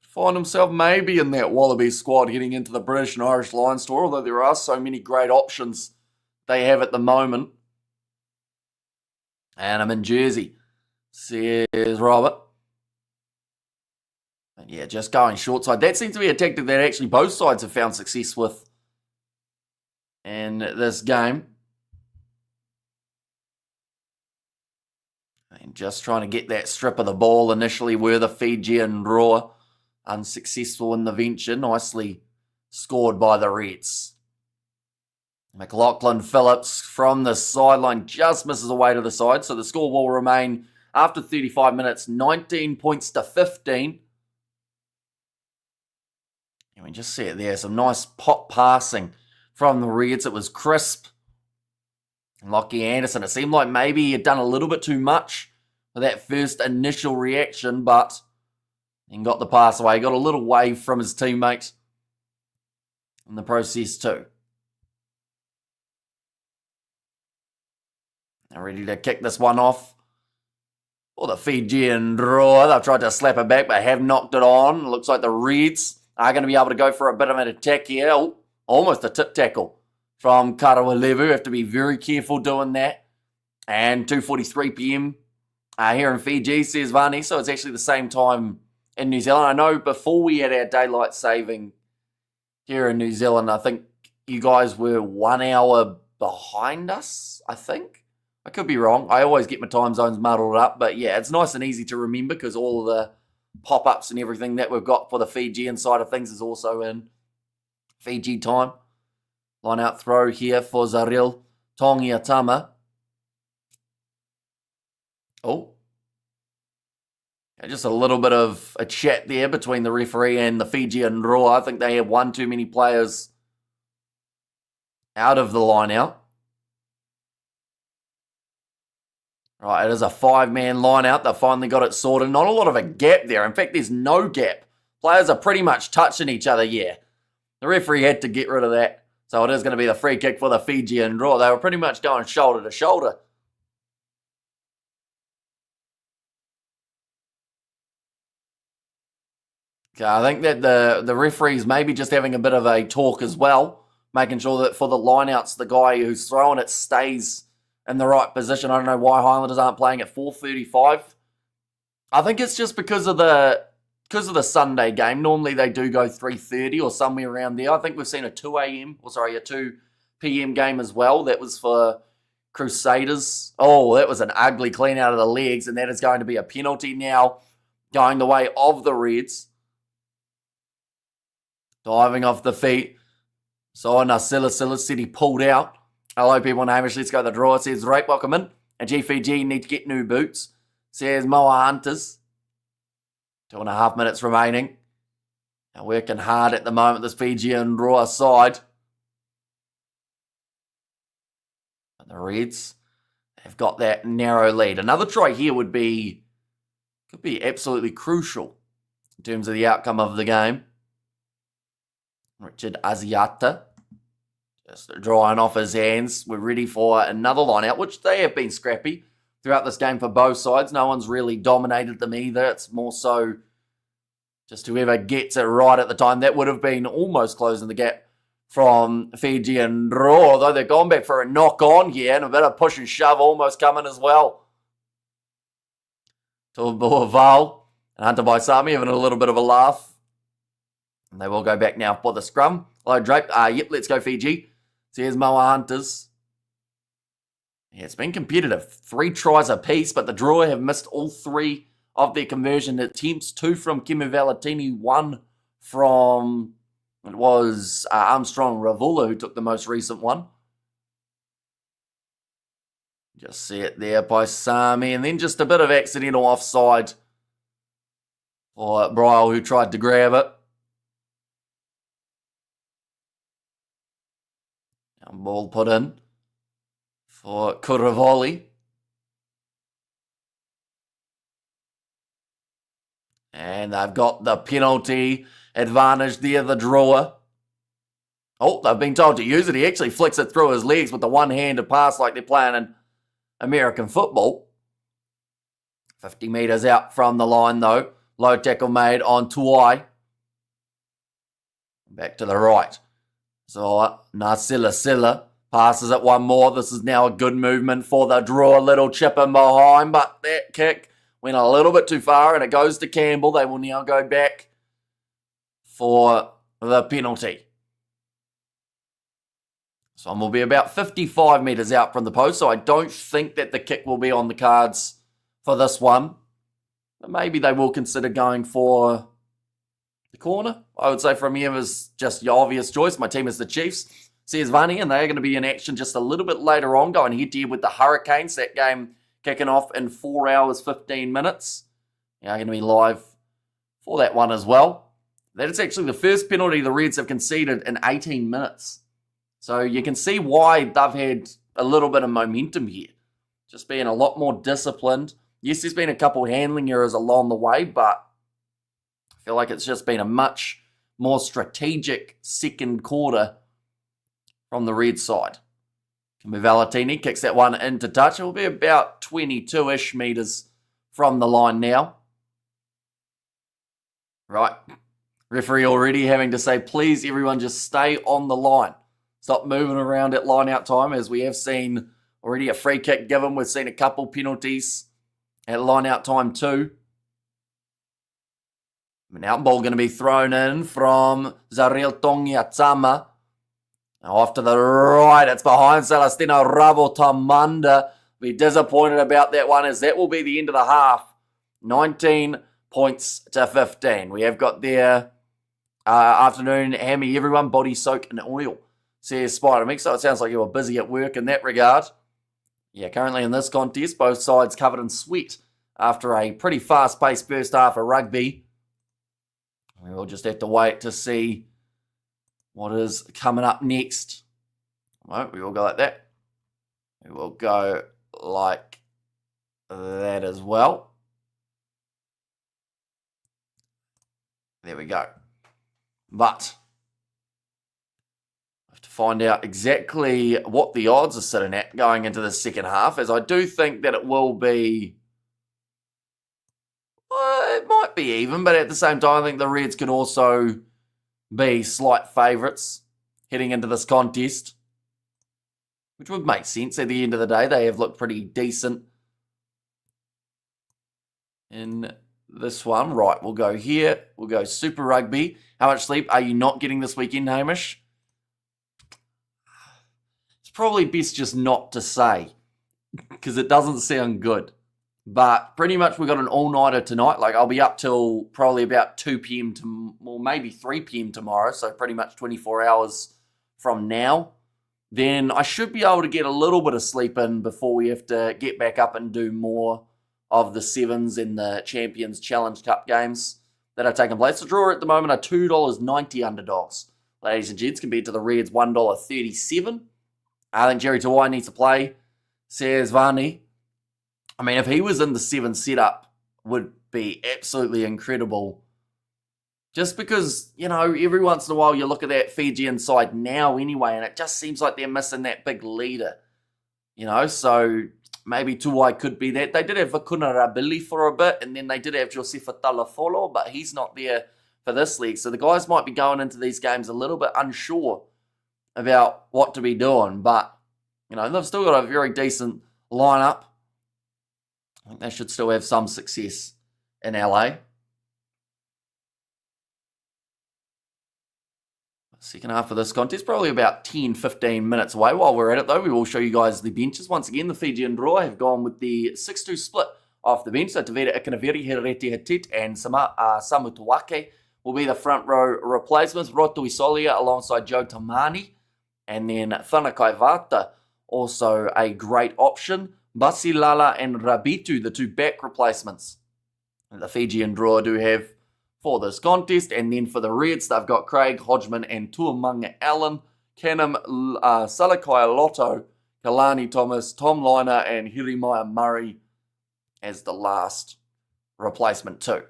Could find himself maybe in that Wallaby squad heading into the British and Irish Lions tour, although there are so many great options they have at the moment. And I'm in Jersey, says Robert. And yeah, just going short side. That seems to be a tactic that actually both sides have found success with in this game. And just trying to get that strip of the ball initially were the Fijian Drua. Unsuccessful in the venture. Nicely scored by the Reds. McLaughlin Phillips from the sideline just misses away to the side. So the score will remain after 35 minutes, 19 points to 15. And we just see it there. Some nice pop passing from the Reds. It was crisp. And Lockie Anderson, it seemed like maybe he had done a little bit too much for that first initial reaction, but he got the pass away. He got a little wave from his teammate in the process too. Now ready to kick this one off. For the Fijian Drua. They've tried to slap it back, but have knocked it on. It looks like the Reds are going to be able to go for a bit of an attack here. Oh, almost a tip tackle from Karawalevu. Have to be very careful doing that. And 2:43 p.m. Here in Fiji, says Vani. So it's actually the same time in New Zealand. I know before we had our daylight saving here in New Zealand, I think you guys were 1 hour behind us, I think. I could be wrong. I always get my time zones muddled up. But yeah, it's nice and easy to remember because all of the pop-ups and everything that we've got for the Fijian side of things is also in Fiji time. Line out throw here for Zaril Tongiatama. Oh. Just a little bit of a chat there between the referee and the Fijian Drua. I think they have one too many players out of the line out. Right, it is a 5-man line out. They finally got it sorted. Not a lot of a gap there. In fact, there's no gap. Players are pretty much touching each other, yeah. The referee had to get rid of that. So it is going to be the free kick for the Fijian Drua. They were pretty much going shoulder to shoulder. Okay, I think that the referee's maybe just having a bit of a talk as well, making sure that for the lineouts, the guy who's throwing it stays in the right position. I don't know why Highlanders aren't playing at 4:35. I think it's just because of the Sunday game. Normally they do go 3:30 or somewhere around there. I think we've seen a 2 p.m. game as well. That was for Crusaders. Oh, that was an ugly clean out of the legs, and that is going to be a penalty now going the way of the Reds. Diving off the feet. So Nasila said he pulled out. Hello, people in Hamish. Let's go to the draw. It says, right, welcome in. And GFG need to get new boots. Says Moa Hunters. 2.5 minutes remaining. They're working hard at the moment, this Fijian Drua side. And the Reds they've got that narrow lead. Another try here could be absolutely crucial in terms of the outcome of the game. Richard Asiata just drying off his hands. We're ready for another line out, which they have been scrappy throughout this game for both sides. No one's really dominated them either. It's more so just whoever gets it right at the time. That would have been almost closing the gap from FIJIAN DRUA, although they've gone back for a knock-on here and a bit of push and shove almost coming as well. Tuaval and Hunter Baisami having a little bit of a laugh. And they will go back now for the scrum. Hello, Drape. Yep, let's go Fiji. So here's Moa Hunters. Yeah, it's been competitive. 3 tries apiece, but the Drua have missed all 3 of their conversion attempts. 2 from Kimi Valetini, 1 from, it was Armstrong Ravula who took the most recent one. Just see it there by Sami, and then just a bit of accidental offside for Bryle who tried to grab it. Ball put in for Kuravoli. And they've got the penalty advantage there, the Drua. Oh, they've been told to use it. He actually flicks it through his legs with the one-handed pass like they're playing in American football. 50 metres out from the line, though. Low tackle made on Tuai. Back to the right. So Nasila Silla passes it one more. This is now a good movement for the Drua. Little chip in behind, but that kick went a little bit too far and it goes to Campbell. They will now go back for the penalty. This one will be about 55 metres out from the post, so I don't think that the kick will be on the cards for this one. But maybe they will consider going for the corner. I would say from here is just your obvious choice. My team is the Chiefs. Says Vani, and they're going to be in action just a little bit later on, going head-to-head with the Hurricanes. That game kicking off in 4 hours, 15 minutes. Yeah, going to be live for that one as well. That is actually the first penalty the Reds have conceded in 18 minutes. So you can see why they've had a little bit of momentum here. Just being a lot more disciplined. Yes, there's been a couple handling errors along the way, but I feel like it's just been a much more strategic second quarter from the Red side. Kimi Valetini kicks that one into touch. It will be about 22-ish metres from the line now. Right. Referee already having to say, please everyone just stay on the line. Stop moving around at line-out time, as we have seen already a free kick given. We've seen a couple penalties at line-out time too. An out ball going to be thrown in from Zariel Tongiatama. Now off to the right, it's behind Celestino Ravotamanda. Be disappointed about that one, as that will be the end of the half. 19 points to 15. We have got their afternoon hammy, everyone, body soak and oil, says Spider Mix. So it sounds like you were busy at work in that regard. Yeah, currently in this contest, both sides covered in sweat after a pretty fast-paced first half of rugby. We will just have to wait to see what is coming up next. Well, we will go like that. We will go like that as well. There we go. But I have to find out exactly what the odds are sitting at going into the second half, as I do think that it will be... Well, it might be even, but at the same time, I think the Reds could also be slight favourites heading into this contest, which would make sense. At the end of the day, they have looked pretty decent in this one. Right, we'll go here. We'll go Super Rugby. How much sleep are you not getting this weekend, Hamish? It's probably best just not to say, because it doesn't sound good. But pretty much we've got an all-nighter tonight. Like, I'll be up till probably about 2 p.m. or maybe 3 p.m. tomorrow. So pretty much 24 hours from now. Then I should be able to get a little bit of sleep in before we have to get back up and do more of the sevens in the Champions Challenge Cup games that are taking place. The draw at the moment are $2.90 underdogs, ladies and gents, compared to the Reds $1.37. I think Jerry Tawai needs to play says Vani. I mean, if he was in the 7 setup, would be absolutely incredible. Just because, every once in a while you look at that Fijian side now anyway, and it just seems like they're missing that big leader. So maybe Tuai could be that. They did have Vakuna Rabili for a bit, and then they did have Josefa Talafolo, but he's not there for this league. So the guys might be going into these games a little bit unsure about what to be doing, but, they've still got a very decent lineup. I think they should still have some success in LA. Second half of this contest, probably about 10-15 minutes away. While we're at it, though, we will show you guys the benches. Once again, the Fijian Drua have gone with the 6-2 split off the bench. So Tavita Ikanaveri, Hereti Hatit, and Samu Tuake will be the front row replacements. Roto Isolia alongside Joe Tamani. And then Thanakai Vata, also a great option. Basilala and Rabitu, the two back replacements. The Fijian Drua do have for this contest. And then for the Reds, they've got Craig Hodgman and Tuamanga Allen, Canham Salakai Lotto, Kalani Thomas, Tom Liner, and Hirimaya Murray as the last replacement too.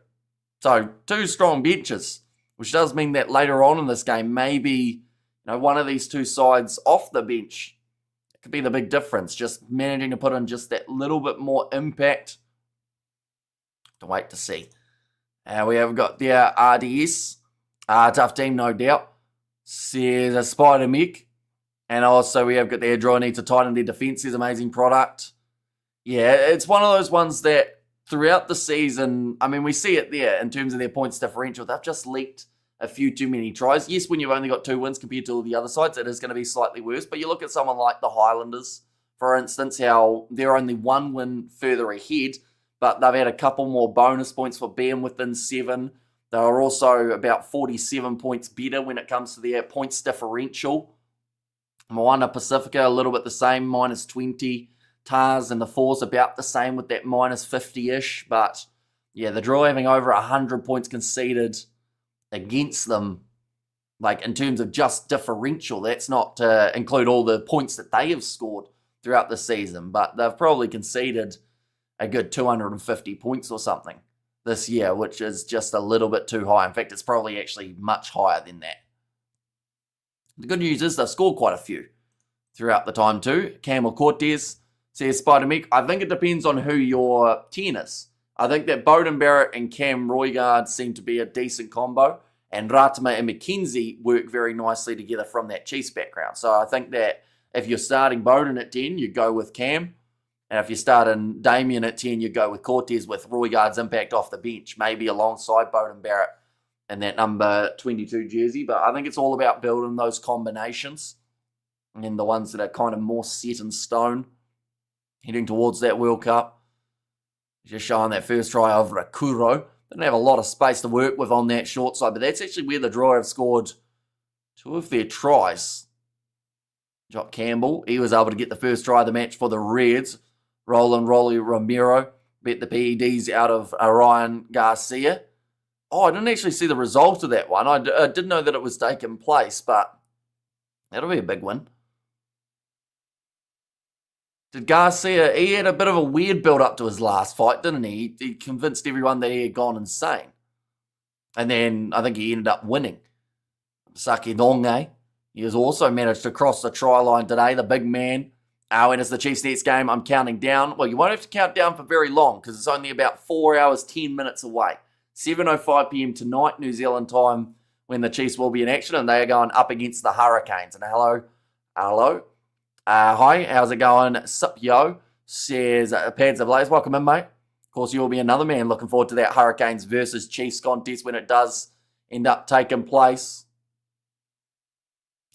So 2 strong benches, which does mean that later on in this game, maybe one of these 2 sides off the bench could be the big difference. Just managing to put in just that little bit more impact. To wait to see. We have got the RDS. Tough team, no doubt. Says a Spider Mick. And also we have got their draw need to tighten their defence. Is amazing product. Yeah, it's one of those ones that throughout the season, I mean, we see it there in terms of their points differential. They've just leaked a few too many tries. Yes, when you've only got 2 wins compared to all the other sides, it is going to be slightly worse. But you look at someone like the Highlanders, for instance, how they're only 1 win further ahead, but they've had a couple more bonus points for being within 7. They are also about 47 points better when it comes to their points differential. Moana Pacifica, a little bit the same, minus 20. Tars and the Force about the same with that minus 50-ish. But, yeah, the Draw having over 100 points conceded against them, like in terms of just differential. That's not to include all the points that they have scored throughout the season. But they've probably conceded a good 250 points or something this year, which is just a little bit too high. In fact, it's probably actually much higher than that. The good news is they've scored quite a few throughout the time too. Camel Cortez says, Spider Mick, I think it depends on who your 10 is. I think that Bowden Barrett and Cam Roigard seem to be a decent combo, and Ratama and McKenzie work very nicely together from that Chiefs background. So I think that if you're starting Bowden at 10, you go with Cam. And if you're starting Damien at 10, you go with Cortez with Roigard's impact off the bench, maybe alongside Bowden Barrett and that number 22 jersey. But I think it's all about building those combinations and the ones that are kind of more set in stone heading towards that World Cup. Just showing that first try over Akuro. Didn't have a lot of space to work with on that short side, but that's actually where the Draw have scored 2 of their tries. Jock Campbell, he was able to get the first try of the match for the Reds. Roland Rolly Romero bet the PEDs out of Ryan Garcia. Oh, I didn't actually see the result of that one. I did know that it was taking place, but that'll be a big win. Did Garcia, he had a bit of a weird build-up to his last fight, didn't he? He convinced everyone that he had gone insane. And then I think he ended up winning. Saki Donge, he has also managed to cross the try line today, the big man. And it's the Chiefs Nets game, I'm counting down. Well, you won't have to count down for very long because it's only about 4 hours, 10 minutes away. 7:05 p.m. tonight, New Zealand time, when the Chiefs will be in action, and they are going up against the Hurricanes. And hello. Hi, how's it going? Sup, yo, says Pads Ablaze. Welcome in, mate. Of course, you'll be another man looking forward to that Hurricanes versus Chiefs contest when it does end up taking place.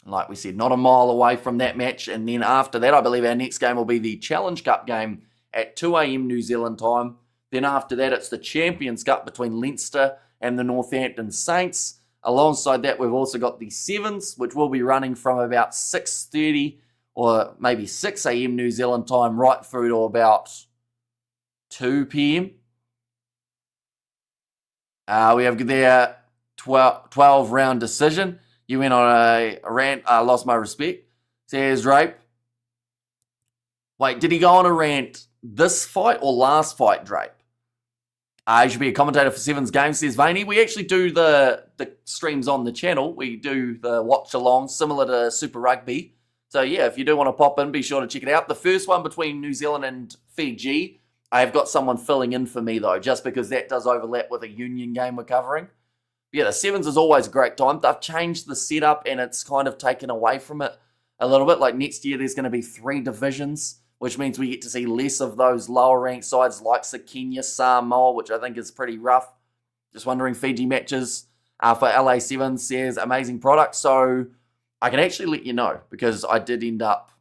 Like we said, not a mile away from that match. And then after that, I believe our next game will be the Challenge Cup game at 2 a.m. New Zealand time. Then after that, it's the Champions Cup between Leinster and the Northampton Saints. Alongside that, we've also got the Sevens, which will be running from about 6:30 or maybe 6 a.m. New Zealand time right through to about 2 p.m. We have their 12-round decision. You went on a rant, I lost my respect. Says Rape. Wait, did he go on a rant this fight or last fight, Drape? He should be a commentator for Sevens games, says Vaney. We actually do the streams on the channel. We do the watch along, similar to Super Rugby. So yeah, if you do want to pop in, be sure to check it out. The first one between New Zealand and Fiji, I have got someone filling in for me though, just because that does overlap with a union game we're covering. Yeah, the Sevens is always a great time. They've changed the setup and it's kind of taken away from it a little bit. Like next year, there's going to be 3 divisions, which means we get to see less of those lower ranked sides like Kenya, Samoa, which I think is pretty rough. Just wondering, Fiji matches for LA7 says amazing product. So I can actually let you know because I did end up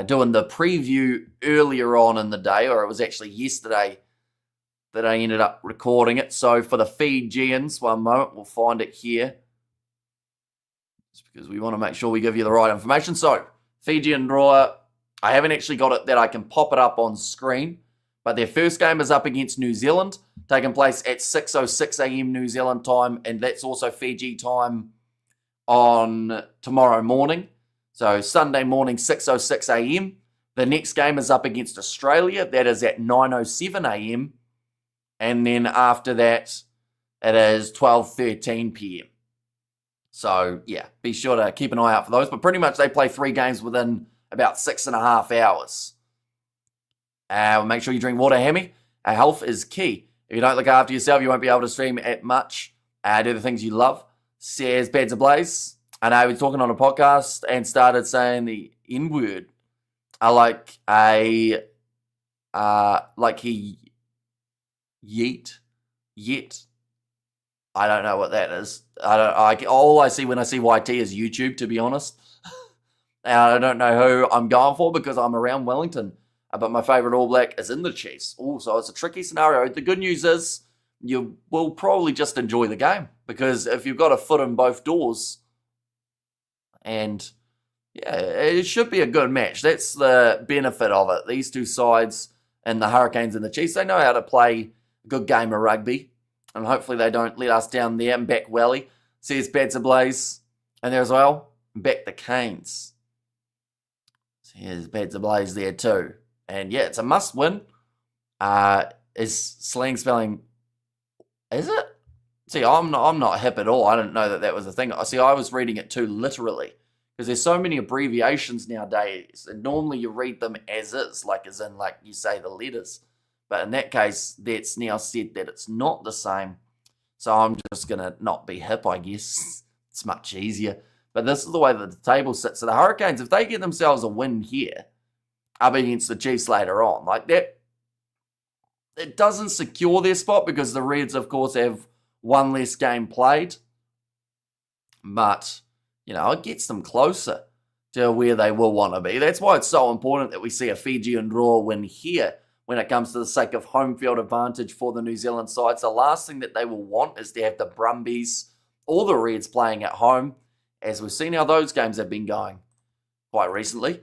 doing the preview earlier on in the day, or it was actually yesterday that I ended up recording it. So for the Fijians, one moment, we'll find it here. Just because we want to make sure we give you the right information. So Fijian Drua, I haven't actually got it that I can pop it up on screen, but their first game is up against New Zealand, taking place at 6:06 a.m. New Zealand time, and that's also Fiji time on tomorrow morning. So Sunday morning, 6:06 a.m. The next game is up against Australia. That is at 9:07 a.m. And then after that, it is 12:13 p.m. So, yeah, be sure to keep an eye out for those. But pretty much they play 3 games within about 6.5 hours. Make sure you drink water, Hammy. Health is key. If you don't look after yourself, you won't be able to stream at much. Do the things you love. Says Bads Ablaze. I know we're talking on a podcast and started saying the N-word. Like he yeet. I don't know what that is. All I see when I see YT is YouTube, to be honest. And I don't know who I'm going for because I'm around Wellington. But my favourite All Black is in the Chiefs. So it's a tricky scenario. The good news is you will probably just enjoy the game because if you've got a foot in both doors, and yeah, it should be a good match. That's the benefit of it. These two sides and the Hurricanes and the Chiefs, they know how to play a good game of rugby. And hopefully they don't let us down there. And back Welly, says Bads Ablaze. And there as well, back the Canes. Here's Bads Ablaze there too. And yeah, it's a must win. Is slang spelling, is it? See, I'm not hip at all. I didn't know that was a thing. See, I was reading it too literally. Because there's so many abbreviations nowadays. And normally you read them as is. Like as in like you say the letters. But in that case, that's now said that it's not the same. So I'm just going to not be hip, I guess. It's much easier. But this is the way that the table sits. So the Hurricanes, if they get themselves a win here, up against the Chiefs later on, like that, it doesn't secure their spot because the Reds, of course, have one less game played. But, it gets them closer to where they will want to be. That's why it's so important that we see a Fijian Drua win here when it comes to the sake of home field advantage for the New Zealand side. So the last thing that they will want is to have the Brumbies or the Reds playing at home, as we've seen how those games have been going quite recently.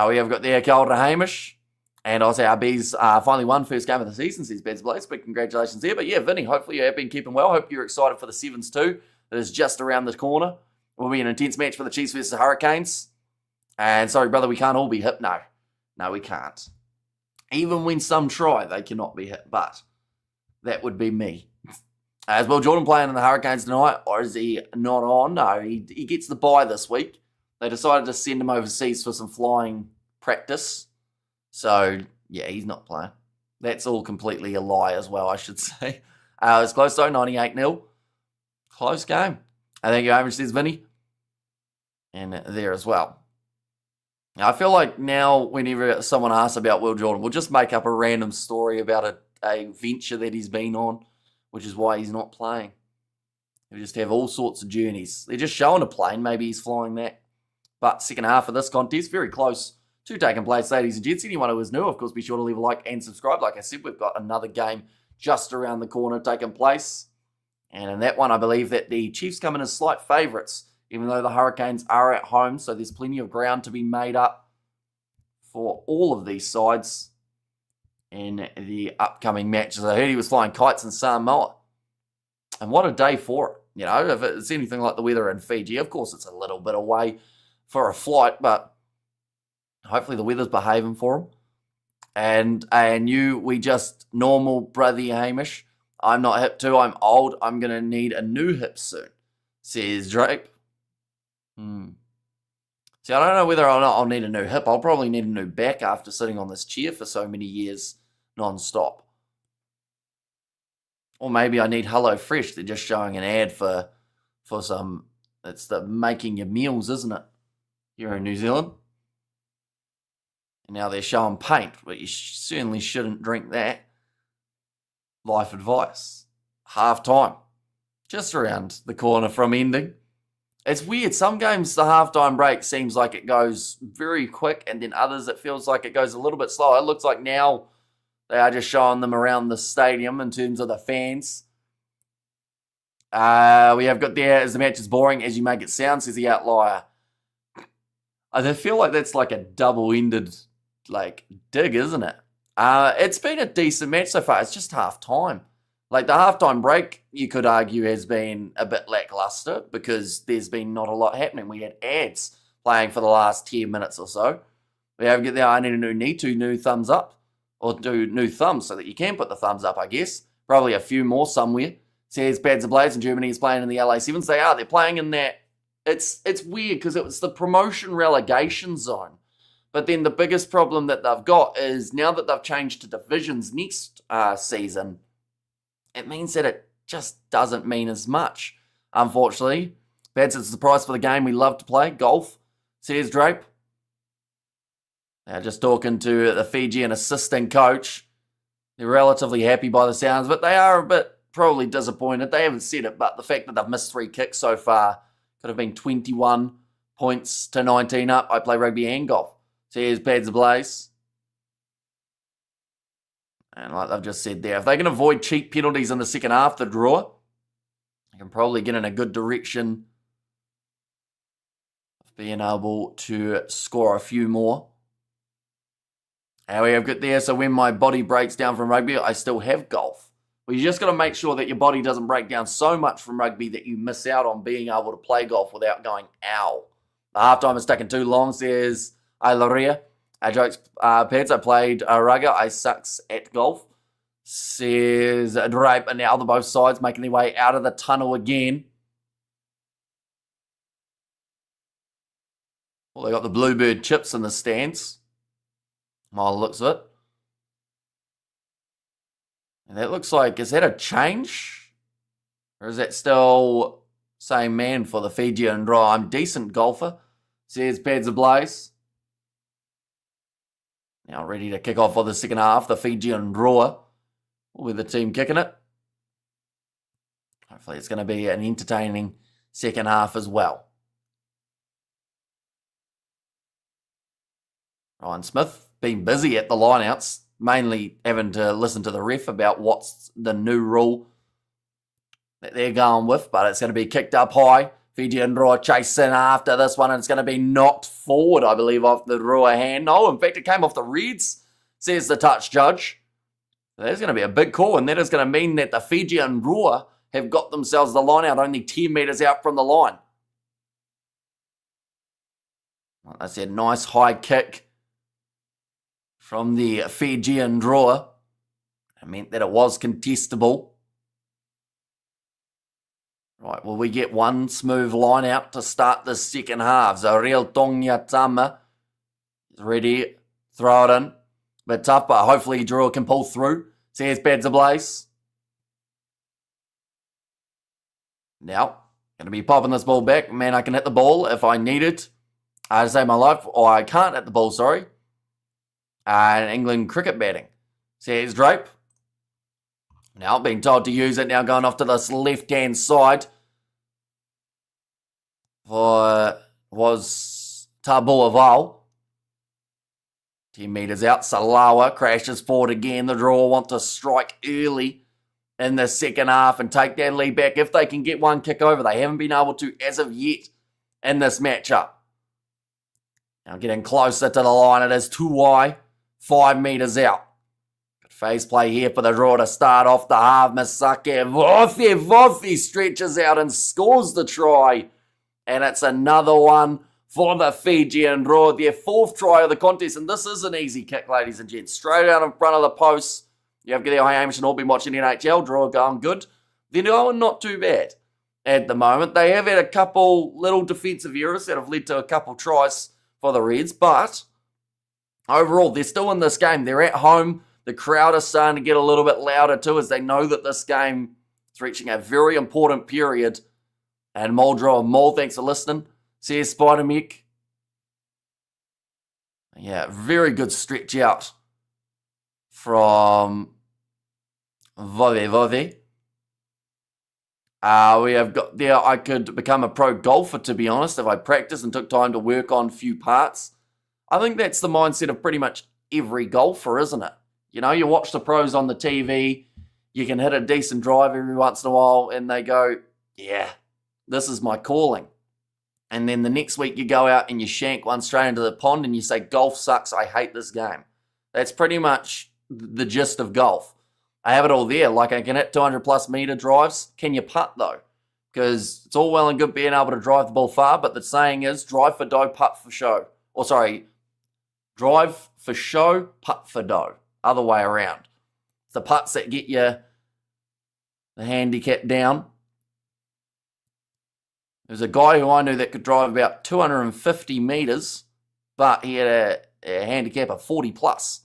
We have got there Calder Hamish, and I'll say our Bees finally won first game of the season, says Bads Blaze, but congratulations there. But yeah, Vinny, hopefully you have been keeping well. Hope you're excited for the Sevens too. That is just around the corner. It will be an intense match for the Chiefs versus the Hurricanes. And sorry, brother, we can't all be hip. No, we can't. Even when some try, they cannot be hit, but that would be me. As well, Jordan playing in the Hurricanes tonight, or is he not on? No, he gets the bye this week. They decided to send him overseas for some flying practice. So, yeah, he's not playing. That's all completely a lie as well, I should say. It was close though, 98-0. Close game. I think Hamish says Vinny. And there as well. I feel like now whenever someone asks about Will Jordan, we'll just make up a random story about a venture that he's been on, which is why he's not playing. We just have all sorts of journeys. They're just showing a plane. Maybe he's flying that. But second half of this contest, very close to taking place, ladies and gents. Anyone who is new, of course, be sure to leave a like and subscribe. Like I said, we've got another game just around the corner taking place. And in that one, I believe that the Chiefs come in as slight favourites, even though the Hurricanes are at home. So there's plenty of ground to be made up for all of these sides in the upcoming matches. I heard he was flying kites in Samoa. And what a day for it. If it's anything like the weather in Fiji, of course it's a little bit away for a flight, but Hopefully the weather's behaving for him. And we just normal, brother Hamish. I'm not hip too. I'm old. I'm going to need a new hip soon, says Drape. See, I don't know whether or not I'll need a new hip. I'll probably need a new back after sitting on this chair for so many years non-stop. Or maybe I need Hello Fresh. They're just showing an ad for some, it's the making your meals, isn't it? Here in New Zealand. And now they're showing paint, but you certainly shouldn't drink that. Life advice. Half time. Just around the corner from ending. It's weird. Some games, the halftime break seems like it goes very quick, and then others it feels like it goes a little bit slower. It looks like now they are just showing them around the stadium in terms of the fans. We have got there, as the match is boring as you make it sound, says the outlier. I feel like that's like a double-ended dig, isn't it? It's been a decent match so far. It's just half time. Like the halftime break, you could argue, has been a bit lackluster because there's been not a lot happening. We had ads playing for the last 10 minutes or so. We have get there. I need two new thumbs up, or do new thumbs so that you can put the thumbs up, I guess. Probably a few more somewhere. Says Reds of Blades in Germany is playing in the LA Sevens. They are. They're playing in that. It's weird because it was the promotion relegation zone. But then the biggest problem that they've got is now that they've changed to divisions next season, it means that it just doesn't mean as much, unfortunately. That's it's the price for the game we love to play, golf, says Drape. They're just talking to the Fijian assistant coach. They're relatively happy by the sounds, but they are a bit probably disappointed. They haven't said it, but the fact that they've missed 3 kicks so far could have been 21 points to 19 up. I play rugby and golf. So here's Pads Ablaze. And like they've just said there, if they can avoid cheap penalties in the second half, the draw, they can probably get in a good direction of being able to score a few more. And we have got there, so when my body breaks down from rugby, I still have golf. Well, you just got to make sure that your body doesn't break down so much from rugby that you miss out on being able to play golf without going, ow. The halftime is taking too long, says Ailaria. Jokes, Pads, I played rugger. I sucks at golf, says Drape. And now they're both sides making their way out of the tunnel again. Well, they got the Bluebird chips in the stands. By the looks of it. And that looks like, is that a change? Or is that still same man for the Fijian Drua? I'm a decent golfer, says Pads Ablaze. Now ready to kick off for the second half. The Fijian Drua with the team kicking it. Hopefully it's going to be an entertaining second half as well. Ryan Smith been busy at the lineouts, mainly having to listen to the ref about what's the new rule that they're going with, but it's going to be kicked up high. Fijian Drua chasing after this one, and it's going to be knocked forward, I believe, off the Drua hand. No, in fact, it came off the Reds, says the touch judge. There's going to be a big call, and that is going to mean that the Fijian Drua have got themselves the line out only 10 metres out from the line. Like I said, nice high kick from the Fijian Drua. It meant that it was contestable. Right, well, we get one smooth line out to start the second half. Zariel Tongyatama is ready, throw it in. Bit tough, but hopefully Drua can pull through. Says Pads Ablaze. Now, going to be popping this ball back. Man, I can hit the ball if I need it to save my life, or I can't hit the ball, sorry. And England cricket batting. Says Drape. Now being told to use it, now going off to this left-hand side was Tabu Aval. 10 metres out, Salawa crashes forward again. The Drua want to strike early in the second half and take that lead back if they can get one kick over. They haven't been able to as of yet in this matchup. Now getting closer to the line, it is Tuwai, 5 metres out. Phase play here for the Drua to start off the half. Misake Vothi stretches out and scores the try. And it's another one for the Fijian Drua, their 4th try of the contest. And this is an easy kick, ladies and gents. Straight out in front of the post. You have Gideon Hamish and all been watching NHL. Drua going good. They're going not too bad at the moment. They have had a couple little defensive errors that have led to a couple tries for the Reds. But overall, they're still in this game. They're at home. The crowd is starting to get a little bit louder too, as they know that this game is reaching a very important period. And Muldrow and Mull, thanks for listening. Says Spider Mick. Yeah, very good stretch out from Vove. We have got there. I could become a pro golfer, to be honest, if I practiced and took time to work on a few parts. I think that's the mindset of pretty much every golfer, isn't it? You know, you watch the pros on the TV, you can hit a decent drive every once in a while, and they go, yeah, this is my calling. And then the next week you go out and you shank one straight into the pond and you say, golf sucks, I hate this game. That's pretty much the gist of golf. I have it all there. Like, I can hit 200 plus meter drives. Can you putt though? Because it's all well and good being able to drive the ball far, but the saying is drive for dough, putt for show. Or sorry, drive for show, putt for dough. Other way around. It's the putts that get you the handicap down. There's a guy who I knew that could drive about 250 meters, but he had a handicap of 40 plus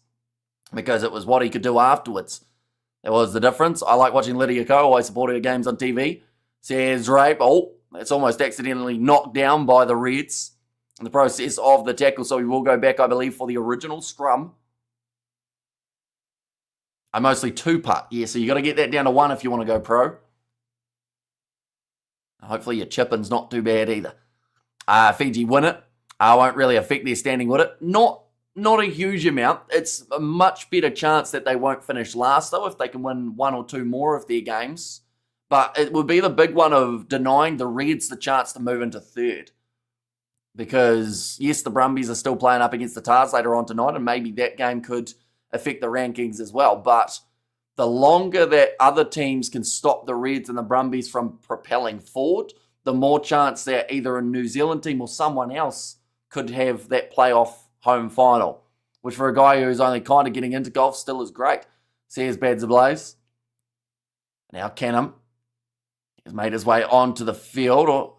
because it was what he could do afterwards. That was the difference. I like watching Lydia Ko. I always support her games on TV. Says Drape, it's almost accidentally knocked down by the Reds in the process of the tackle, so we will go back, I believe, for the original scrum. I mostly 2-putt. Yeah, so you got to get that down to 1 if you want to go pro. Hopefully your chipping's not too bad either. Fiji win it. Won't really affect their standing, would it? Not a huge amount. It's a much better chance that they won't finish last, though, if they can win 1 or 2 more of their games. But it would be the big one of denying the Reds the chance to move into 3rd. Because, yes, the Brumbies are still playing up against the Tars later on tonight, and maybe that game could affect the rankings as well. But the longer that other teams can stop the Reds and the Brumbies from propelling forward, the more chance that either a New Zealand team or someone else could have that playoff home final, which for a guy who's only kind of getting into golf still is great. Says Bads Ablaze. Now Canham has made his way onto the field.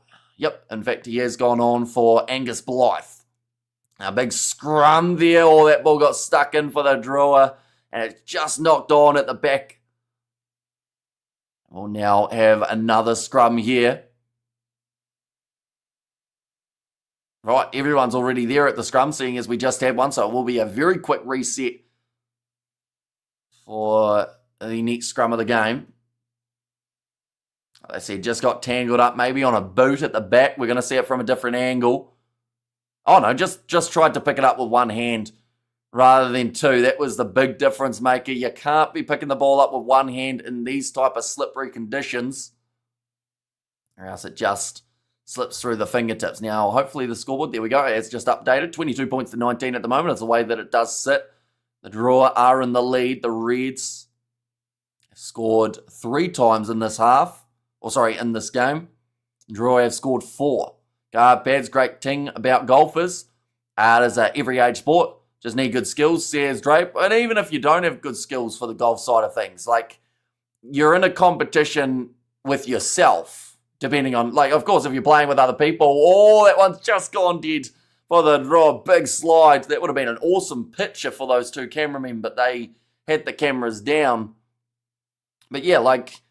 In fact, he has gone on for Angus Blythe. A big scrum there. That ball got stuck in for the Drua. And it's just knocked on at the back. We'll now have another scrum here. Right, everyone's already there at the scrum, seeing as we just had one. So it will be a very quick reset for the next scrum of the game. Like I said, just got tangled up maybe on a boot at the back. We're going to see it from a different angle. Oh no, just tried to pick it up with one hand rather than 2. That was the big difference maker. You can't be picking the ball up with one hand in these type of slippery conditions, or else it just slips through the fingertips. Now, hopefully the scoreboard, there we go, it's just updated. 22 points to 19 at the moment. It's the way that it does sit. The Drua are in the lead. The Reds have scored 3 times in this in this game. Drua have scored 4. Pad's great thing about golfers. It is every age sport. Just need good skills, says Drape. And even if you don't have good skills for the golf side of things, like, you're in a competition with yourself, depending on, like, of course, if you're playing with other people, that one's just gone dead for the Draw. Big slide. That would have been an awesome picture for those 2 cameramen, but they had the cameras down. But yeah, like,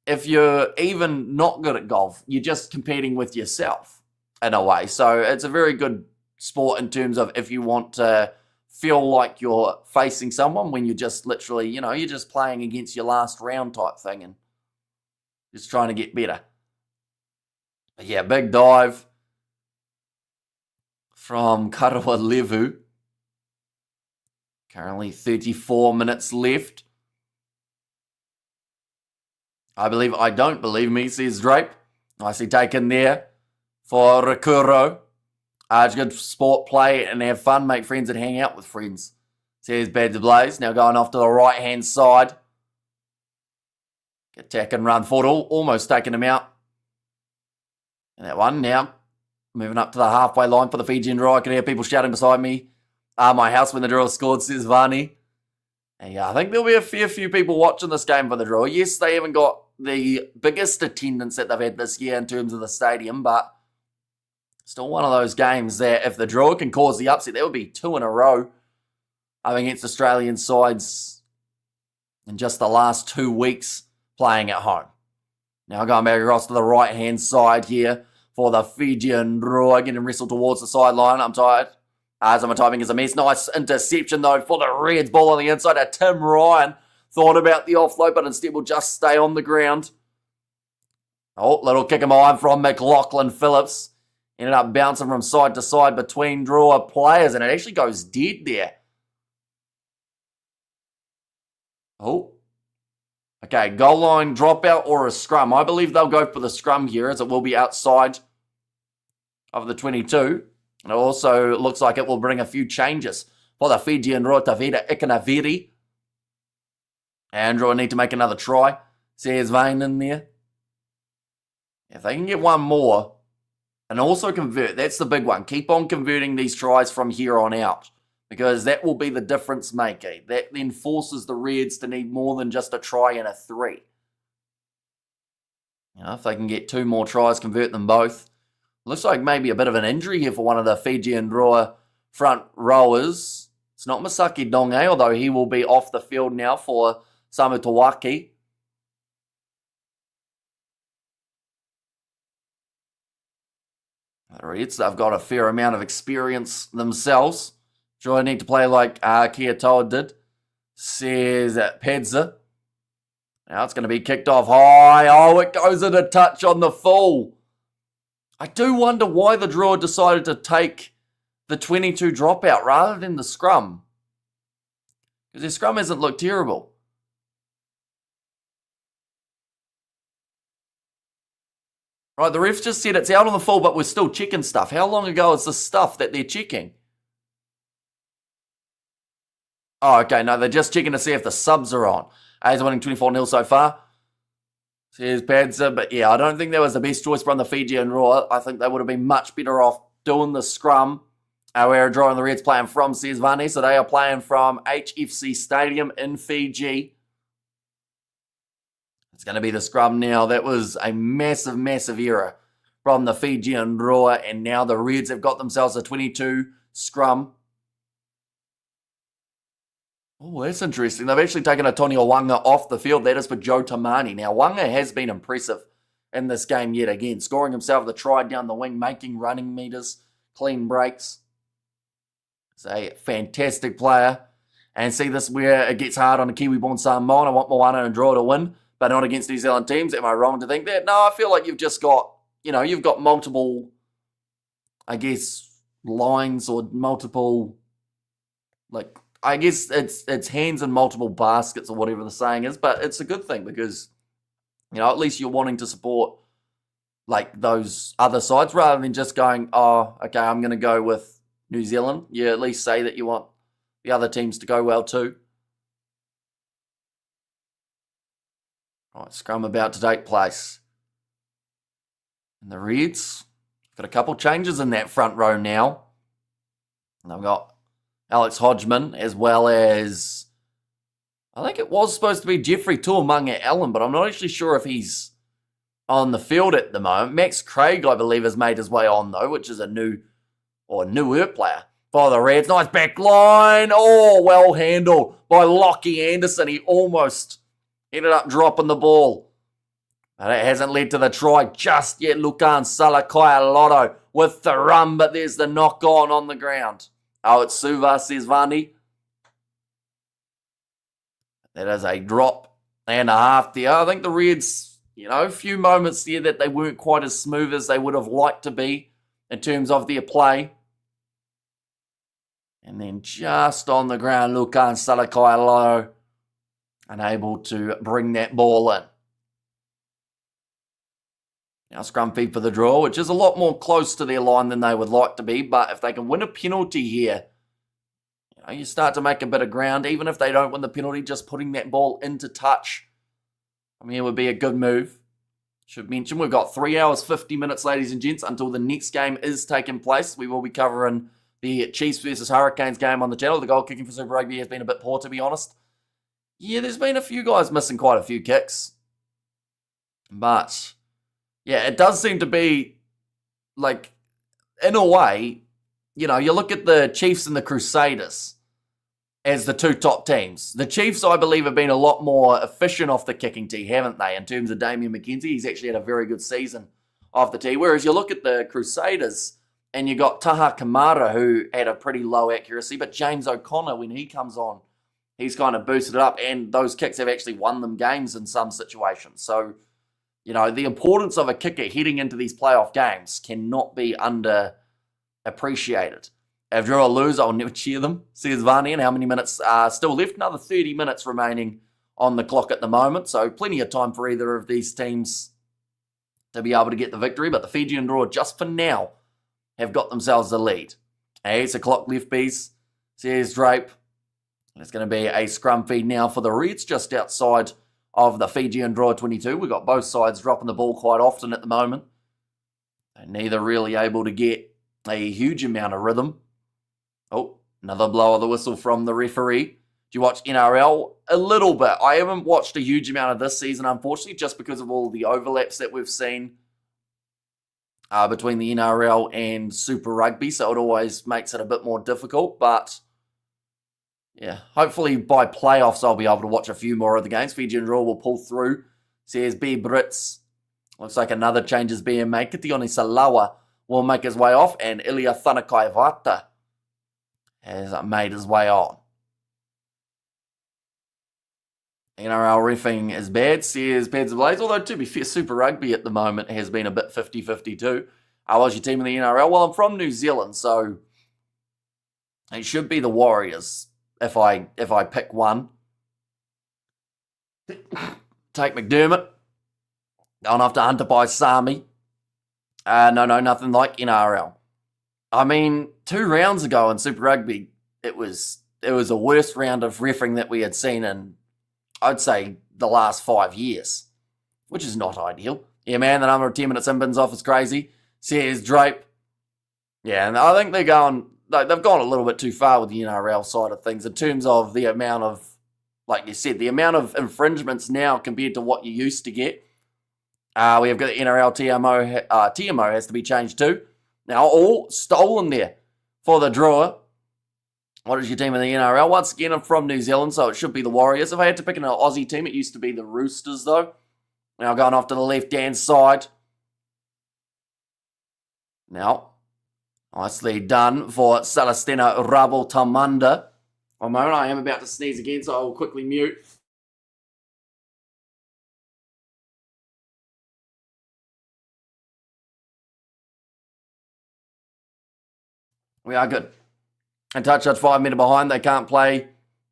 if you're even not good at golf, you're just competing with yourself in a way. So it's a very good sport in terms of if you want to feel like you're facing someone when you're just literally, you're just playing against your last round type thing and just trying to get better. But yeah, big dive from Karawa Levu. Currently 34 minutes left. I don't believe me, says Drape. Nicely taken there for Rakuro. It's good sport, play and have fun, make friends and hang out with friends, says Bad to Blaze. Now going off to the right-hand side. Attack and run forward, almost taking him out. And that one now Moving up to the halfway line for the Fijian draw. I can hear people shouting beside me. My house when the draw scored, says Vani. And yeah, I think there'll be a fair few people watching this game for the draw. Yes, they haven't got the biggest attendance that they've had this year in terms of the stadium, but still one of those games that if the draw can cause the upset, that would be 2 in a row against Australian sides in just the last 2 weeks playing at home. Now going back across to the right-hand side here for the Fijian draw, getting wrestled towards the sideline. I'm tired. As my timing is a mess. Nice interception, though, for the Reds. Ball on the inside. Tim Ryan thought about the offload, but instead will just stay on the ground. Oh, little kick him on from McLaughlin Phillips. Ended up bouncing from side to side between draw players, and it actually goes dead there. Oh. Okay, goal line dropout or a scrum. I believe they'll go for the scrum here, as it will be outside of the 22. And it also looks like it will bring a few changes for the Fijian draw. Tavita Ikanaviri. Andrew will need to make another try. Says Vane in there. If they can get one more and also convert, that's the big one. Keep on converting these tries from here on out, because that will be the difference maker. That then forces the Reds to need more than just a try and a 3. You know, if they can get 2 more tries, convert them both. Looks like maybe a bit of an injury here for one of the Fijian draw front rowers. It's not Masaki Donge, although he will be off the field now for Samu Tawaki. The Reds, they've got a fair amount of experience themselves. Sure, I need to play like Kiatoa did, says Pedza. Now it's going to be kicked off high. Oh, it goes in a touch on the full. I do wonder why the draw decided to take the 22 dropout rather than the scrum. Because their scrum hasn't looked terrible. Right, the refs just said it's out on the full, but we're still checking stuff. How long ago is this stuff that they're checking? Oh, okay, no, they're just checking to see if the subs are on. A's winning 24-0 so far. Says Padza, but yeah, I don't think that was the best choice from the Fijian draw. I think they would have been much better off doing the scrum. Where drawing the Reds playing from, says Vani. So they are playing from HFC Stadium in Fiji. It's going to be the scrum now. That was a massive, massive error from the Fijian draw, and now the Reds have got themselves a 22 scrum. Oh, that's interesting. They've actually taken a Tony Wanga off the field. That is for Joe Tamani. Now, Wanga has been impressive in this game yet again, scoring himself the try down the wing, making running meters, clean breaks. He's a fantastic player. And see this where it gets hard on a Kiwi-born Samoan. I want Moana and draw to win, but not against New Zealand teams. Am I wrong to think that? No, I feel like you've just got, you've got multiple, I guess, lines or multiple, I guess it's hands in multiple baskets or whatever the saying is, but it's a good thing because, at least you're wanting to support those other sides rather than just going, oh, okay, I'm going to go with New Zealand. You at least say that you want the other teams to go well too. Right, scrum about to take place. And the Reds got a couple changes in that front row now. And they've got Alex Hodgman, as well as, I think it was supposed to be Jeffrey Tuamunga Allen, but I'm not actually sure if he's on the field at the moment. Max Craig, I believe, has made his way on, though, which is a newer player for the Reds. Nice back line. Oh, well handled by Lockie Anderson. He almost ended up dropping the ball. And it hasn't led to the try just yet. Lukan Salakai Lotto with the run, but there's the knock on the ground. Oh, it's Suva, says Vani. That is a drop and a half there. I think the Reds, a few moments there that they weren't quite as smooth as they would have liked to be in terms of their play. And then just on the ground, Lukan Salakailo unable to bring that ball in. Now scrum feed for the draw, which is a lot more close to their line than they would like to be. But if they can win a penalty here, you start to make a bit of ground. Even if they don't win the penalty, just putting that ball into touch, it would be a good move. Should mention we've got 3 hours, 50 minutes, ladies and gents, until the next game is taking place. We will be covering the Chiefs versus Hurricanes game on the channel. The goal kicking for Super Rugby has been a bit poor, to be honest. Yeah, there's been a few guys missing quite a few kicks. But, yeah, it does seem to be, like, in a way, you know, you look at the Chiefs and the Crusaders as the two top teams. The Chiefs, I believe, have been a lot more efficient off the kicking tee, haven't they, in terms of Damian McKenzie? He's actually had a very good season off the tee. Whereas you look at the Crusaders, and you got Taha Kamara, who had a pretty low accuracy, but James O'Connor, when he comes on, he's kind of boosted it up, and those kicks have actually won them games in some situations. So, you know, the importance of a kicker heading into these playoff games cannot be underappreciated. If you're a loser, I'll never cheer them, says Varney. And how many minutes are still left? Another 30 minutes remaining on the clock at the moment. So plenty of time for either of these teams to be able to get the victory. But the Fijian Drua, just for now, have got themselves the lead. 8 o'clock left, bees, says Drape. It's going to be a scrum feed now for the Reds, just outside of the Fijian Drua 22. We've got both sides dropping the ball quite often at the moment. They're neither really able to get a huge amount of rhythm. Oh, another blow of the whistle from the referee. Do you watch NRL? A little bit. I haven't watched a huge amount of this season, unfortunately, just because of all the overlaps that we've seen between the NRL and Super Rugby, so it always makes it a bit more difficult. But, yeah, hopefully by playoffs I'll be able to watch a few more of the games. Fijian Drua will pull through, says B. Brits. Looks like another change is being made. Kitione Salawa will make his way off, and Ilya Thanakaivata has made his way on. NRL reffing is bad, says Pads of Blaze. Although, to be fair, Super Rugby at the moment has been a bit 50-50 too. Was your team in the NRL? Well, I'm from New Zealand, so it should be the Warriors if I pick one. Take McDermott. Going off to Hunter by Sami. No, nothing like NRL. I mean, 2 rounds ago in Super Rugby, it was the worst round of reffing that we had seen in, I'd say, the last 5 years, which is not ideal. Yeah, man, the number of 10 minutes in bins off is crazy, says Drape. Yeah, and I think they've gone a little bit too far with the NRL side of things in terms of the amount of, like you said, the amount of infringements now compared to what you used to get. We have got the NRL TMO. TMO has to be changed too. Now, all stolen there for the Drua. What is your team in the NRL? Once again, I'm from New Zealand, so it should be the Warriors. If I had to pick an Aussie team, it used to be the Roosters, though. Now going off to the left-hand side. Now, nicely done for Celestina Rabel-Tamanda. One moment, I am about to sneeze again, so I will quickly mute. We are good. And touch 5 metre behind, they can't play,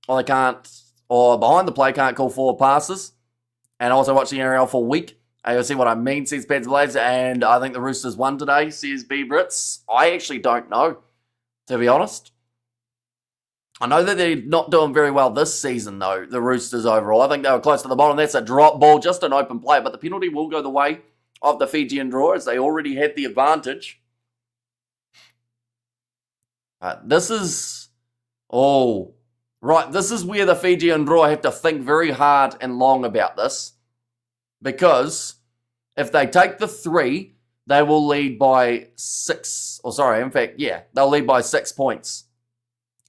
or behind the play, can't call forward passes. And also watch the NRL for week. You'll see what I mean, says Pads Blades. And I think the Roosters won today, says B. Brits. I actually don't know, to be honest. I know that they're not doing very well this season, though, the Roosters overall. I think they were close to the bottom. That's a drop ball, just an open play. But the penalty will go the way of the Fijian Drua, as they already had the advantage. This is where the Fijian Drua have to think very hard and long about this. Because if they take the 3, they will lead by 6. They'll lead by 6 points.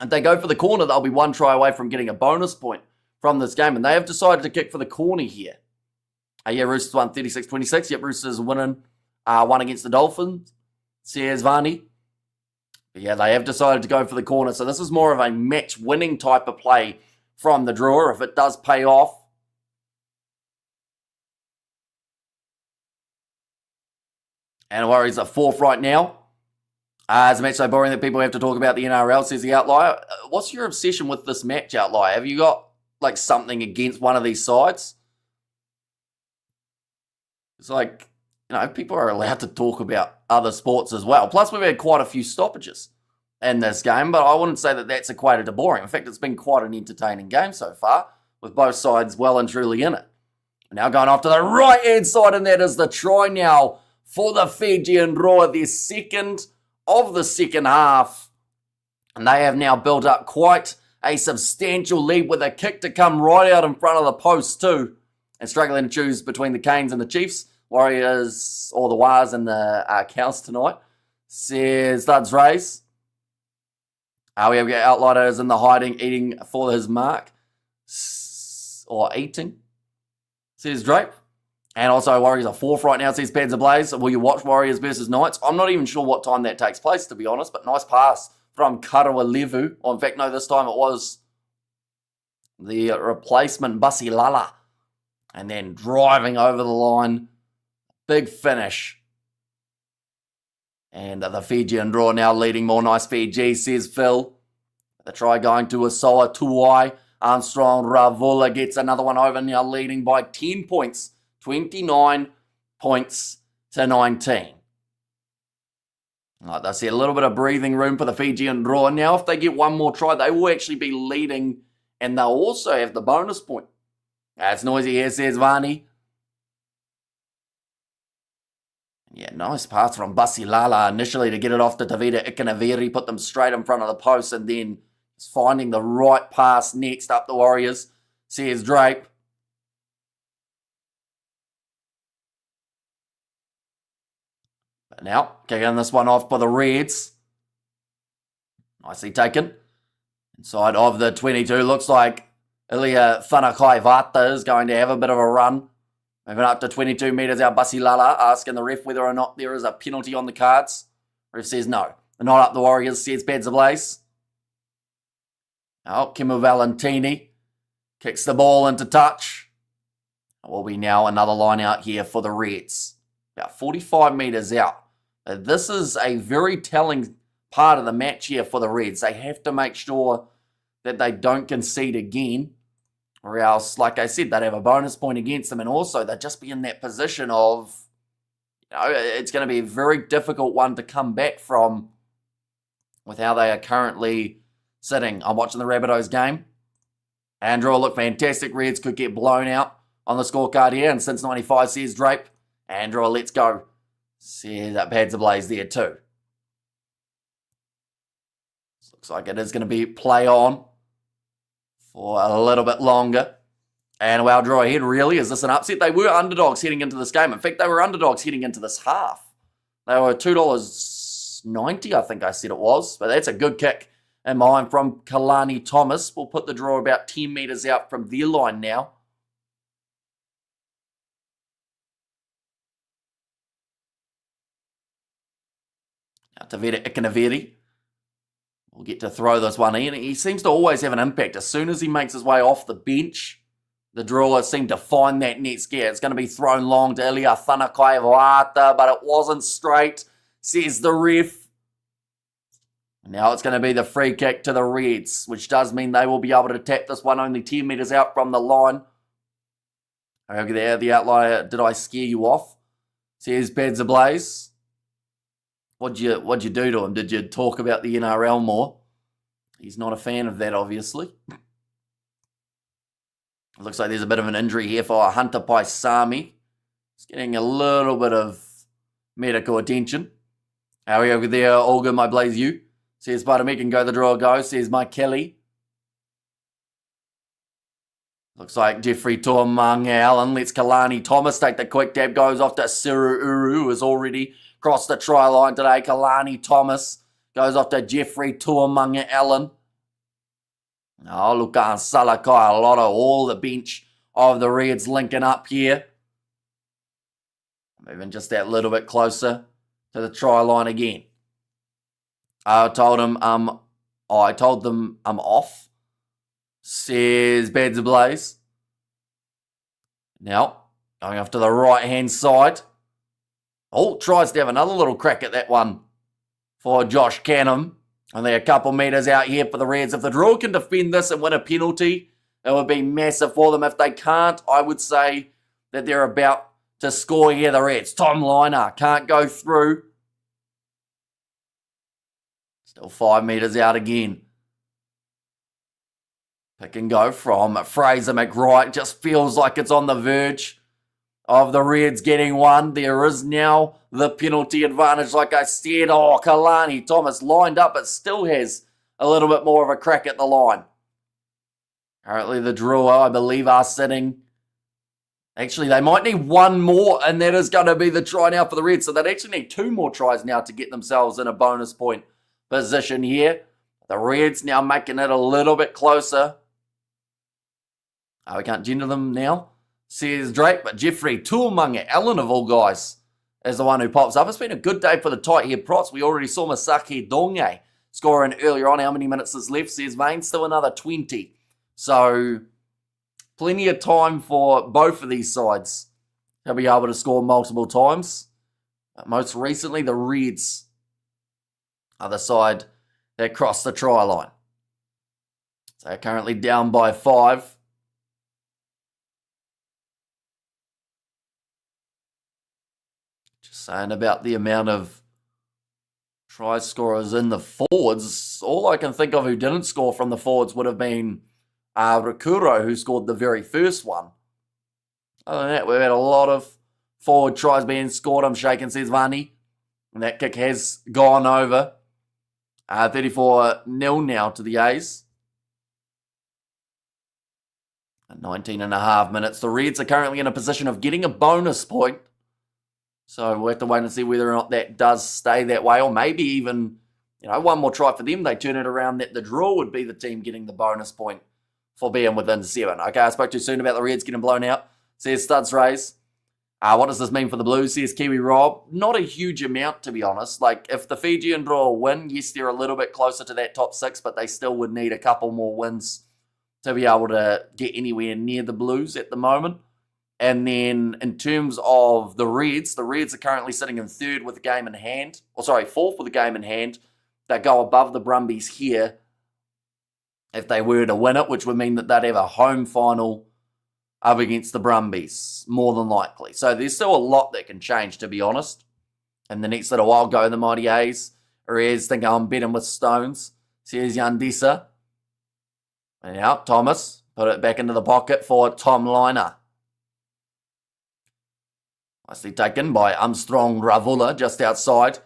If they go for the corner, they'll be 1 try away from getting a bonus point from this game. And they have decided to kick for the corner here. Roosters won 36-26. Yep, Roosters winning 1 against the Dolphins, says Varney. Yeah, they have decided to go for the corner. So this is more of a match-winning type of play from the Drua if it does pay off. And Warriors are 4th right now. It's a match so boring that people have to talk about the NRL, says the Outlier. What's your obsession with this match, Outlier? Have you got like something against one of these sides? It's like, you know, people are allowed to talk about other sports as well. Plus, we've had quite a few stoppages in this game, but I wouldn't say that that's equated to boring. In fact, it's been quite an entertaining game so far, with both sides well and truly in it. Now going off to the right-hand side, and that is the try now for the Fijian Drua, their second of the second half. And they have now built up quite a substantial lead with a kick to come right out in front of the post too. And struggling to choose between the Canes and the Chiefs. Warriors, or the Wars and the Cows tonight. Says Thuds Rays. We have Outlighters in the hiding, eating for his mark. Or eating. Says Drape. And also Warriors are fourth right now, says Pads Ablaze. Will you watch Warriors versus Knights? I'm not even sure what time that takes place, to be honest. But nice pass from Karawa Levu. Or in fact, no, this time it was the replacement Bussy Lala. And then driving over the line. Big finish. And the Fijian Drua now leading more. Nice Fiji, says Phil. The try going to Asoa Tuai. Armstrong Ravula gets another one over, now leading by 10 points. 29 points to 19. Like I see a little bit of breathing room for the Fijian Drua. Now if they get one more try, they will actually be leading. And they'll also have the bonus point. That's noisy here, says Vani. Yeah, nice pass from Bussy Lala initially to get it off to Tavita Ikanaviri, put them straight in front of the post, and then finding the right pass next up the Warriors, says Drape. But now, kicking this one off for the Reds. Nicely taken. Inside of the 22, looks like Ilya Thanakai Vata is going to have a bit of a run. Moving up to 22 metres out, Bussy Lala asking the ref whether or not there is a penalty on the cards. Ref says no. Not up the Warriors, says Pads Ablaze. Oh, Kimu Valentini kicks the ball into touch. It will be now another line out here for the Reds. About 45 metres out. This is a very telling part of the match here for the Reds. They have to make sure that they don't concede again, or else, like I said, they'd have a bonus point against them, and also they'd just be in that position of, it's going to be a very difficult one to come back from with how they are currently sitting. I'm watching the Rabbitohs game. Andrew look fantastic. Reds could get blown out on the scorecard here, and since 95, says Drape. Andrew, let's go. See that Pads Ablaze there too. Looks like it is going to be play on for a little bit longer. And wow, draw ahead, really? Is this an upset? They were underdogs heading into this game. In fact, they were underdogs heading into this half. They were $2.90, I think I said it was. But that's a good kick in mind from Kalani Thomas. We'll put the draw about 10 metres out from their line now. Now Tavita Ikanaviri will get to throw this one in. He seems to always have an impact. As soon as he makes his way off the bench, the drawer seemed to find that net scare. It's going to be thrown long to Ilya Thanakai Vata, but it wasn't straight, says the ref. Now it's going to be the free kick to the Reds, which does mean they will be able to tap this one only 10 metres out from the line. Over there, the outlier, did I scare you off? Says Pads Ablaze. What'd you do to him? Did you talk about the NRL more? He's not a fan of that, obviously. It looks like there's a bit of an injury here for Hunter Paisami. He's getting a little bit of medical attention. How are we over there? All good, my Blaze you. Says Buttermeat can go the draw go. Says Mike Kelly. Looks like Jeffrey Tuamang Allen lets Kalani Thomas take the quick dab. Goes off to Siru Uru, who is already crossed the try line today. Kalani Thomas goes off to Jeffrey Tuamang Allen. Oh, look, Salakai, a lot of all the bench of the Reds linking up here. Moving just that little bit closer to the try line again. I told them I'm off, says Pads Ablaze. Now, going off to the right-hand side. Oh, tries to have another little crack at that one for Josh Canham. Only a couple metres out here for the Reds. If the draw can defend this and win a penalty, it would be massive for them. If they can't, I would say that they're about to score here, the Reds. Tom Liner can't go through. Still 5 metres out again. Pick and go from Fraser McWright. Just feels like it's on the verge. of the Reds getting one. There is now the penalty advantage, like I said. Oh, Kalani Thomas lined up, but still has a little bit more of a crack at the line. Currently, the Drua, I believe, are sitting. Actually, they might need one more, and that is going to be the try now for the Reds. So they'd actually need 2 more tries now to get themselves in a bonus point position here. The Reds now making it a little bit closer. We can't gender them now, says Drake, but Jeffrey Tuamunga, Allen of all guys, is the one who pops up. It's been a good day for the tight head props. We already saw Masaki Donge scoring earlier on. How many minutes is left, says Vane? Still another 20. So plenty of time for both of these sides to be able to score multiple times. Most recently, the Reds are the side that crossed the try line. So they're currently down by 5. Just saying about the amount of try scorers in the forwards. All I can think of who didn't score from the forwards would have been Rakuro, who scored the very first one. Other than that, we've had a lot of forward tries being scored. I'm shaking, says Vani. And that kick has gone over. 34-0 now to the A's. 19 and a half minutes. The Reds are currently in a position of getting a bonus point. So we'll have to wait and see whether or not that does stay that way. Or maybe even, one more try for them. They turn it around that the draw would be the team getting the bonus point for being within 7. Okay, I spoke too soon about the Reds getting blown out. Says Studs Rays. What does this mean for the Blues? Says Kiwi Rob. Not a huge amount, to be honest. Like, if the Fijian Drua win, yes, they're a little bit closer to that top 6, but they still would need a couple more wins to be able to get anywhere near the Blues at the moment. And then in terms of the Reds are currently sitting in 3rd with a game in hand. 4th with a game in hand. They go above the Brumbies here if they were to win it, which would mean that they'd have a home final up against the Brumbies, more than likely. So there's still a lot that can change, to be honest. And the next little while go the Mighty A's. Reds think I'm betting with Stones. Says Yandisa. And now Thomas put it back into the pocket for Tom Liner. Nicely taken by Armstrong Ravula just outside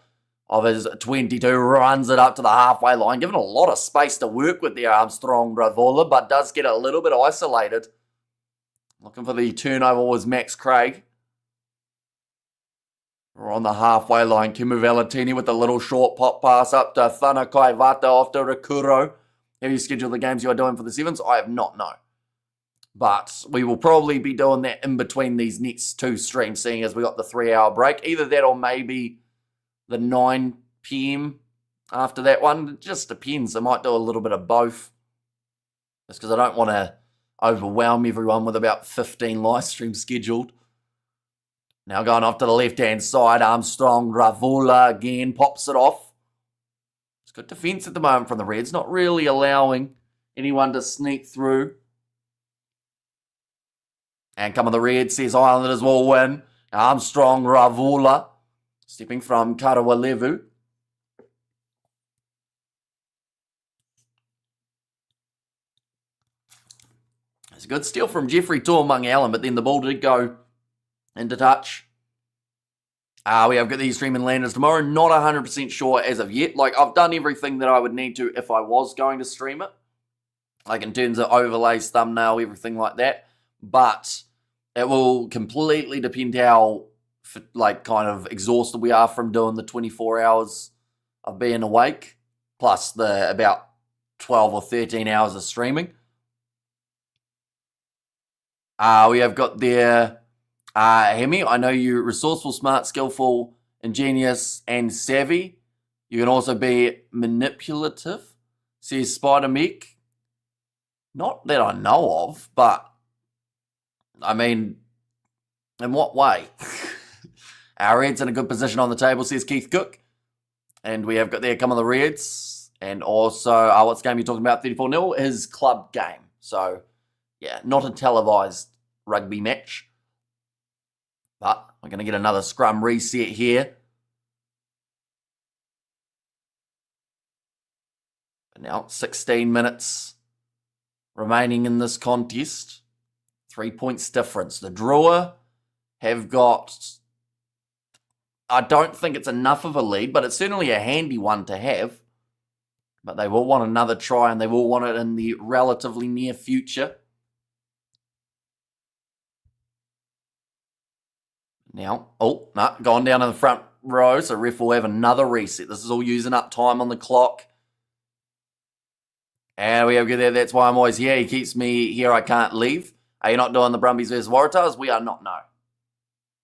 of his 22. Runs it up to the halfway line. Given a lot of space to work with there, Armstrong Ravula, but does get a little bit isolated. Looking for the turnover was Max Craig. We're on the halfway line. Kimu Valentini with a little short pop pass up to Thana Kaivata off to Rakuro. Have you scheduled the games you are doing for the 7s? I have not, no. But we will probably be doing that in between these next 2 streams, seeing as we got the 3-hour break. Either that or maybe the 9 p.m. after that one. It just depends. I might do a little bit of both. Just because I don't want to overwhelm everyone with about 15 live streams scheduled. Now going off to the left-hand side, Armstrong Ravula again pops it off. It's good defence at the moment from the Reds, not really allowing anyone to sneak through. And come on the Reds, says Islanders will win. Armstrong Ravula stepping from Karawalevu. It's a good steal from Jeffrey Tuamunga Allen, but then the ball did go into touch. We have got these streaming landers tomorrow. Not 100% sure as of yet. Like, I've done everything that I would need to if I was going to stream it. Like, in terms of overlays, thumbnail, everything like that. But it will completely depend how, kind of exhausted we are from doing the 24 hours of being awake. Plus the about 12 or 13 hours of streaming. We have got there, Hemi, I know you're resourceful, smart, skillful, ingenious, and savvy. You can also be manipulative, says Spider Mick. Not that I know of, but, I mean, in what way? Our Reds in a good position on the table, says Keith Cook. And we have got there, come on the Reds. And also, what's the game you're talking about, 34-0, his club game. So, yeah, not a televised rugby match. But we're going to get another scrum reset here. But now, 16 minutes remaining in this contest. 3 points difference. The Drua have got, I don't think it's enough of a lead, but it's certainly a handy one to have. But they will want another try, and they will want it in the relatively near future. Now, oh, no, gone down in the front row, so ref will have another reset. This is all using up time on the clock. And we have good there. That's why I'm always here. He keeps me here. I can't leave. Are you not doing the Brumbies versus Waratahs? We are not, no.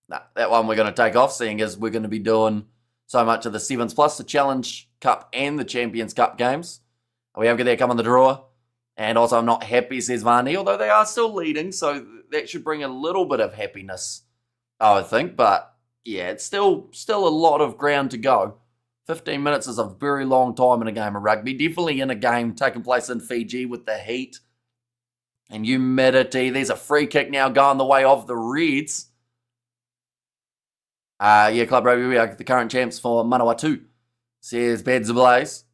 No, that one we're going to take off, seeing as we're going to be doing so much of the Sevens plus the Challenge Cup and the Champions Cup games. We have good there, come on the draw. And also, I'm not happy, says Varney, although they are still leading, so that should bring a little bit of happiness, I would think. But yeah, it's still a lot of ground to go. 15 minutes is a very long time in a game of rugby. Definitely in a game taking place in Fiji with the heat and humidity. There's a free kick now going the way of the Reds. Yeah, Club Rugby, we are the current champs for Manawatu, says Beds Ablaze.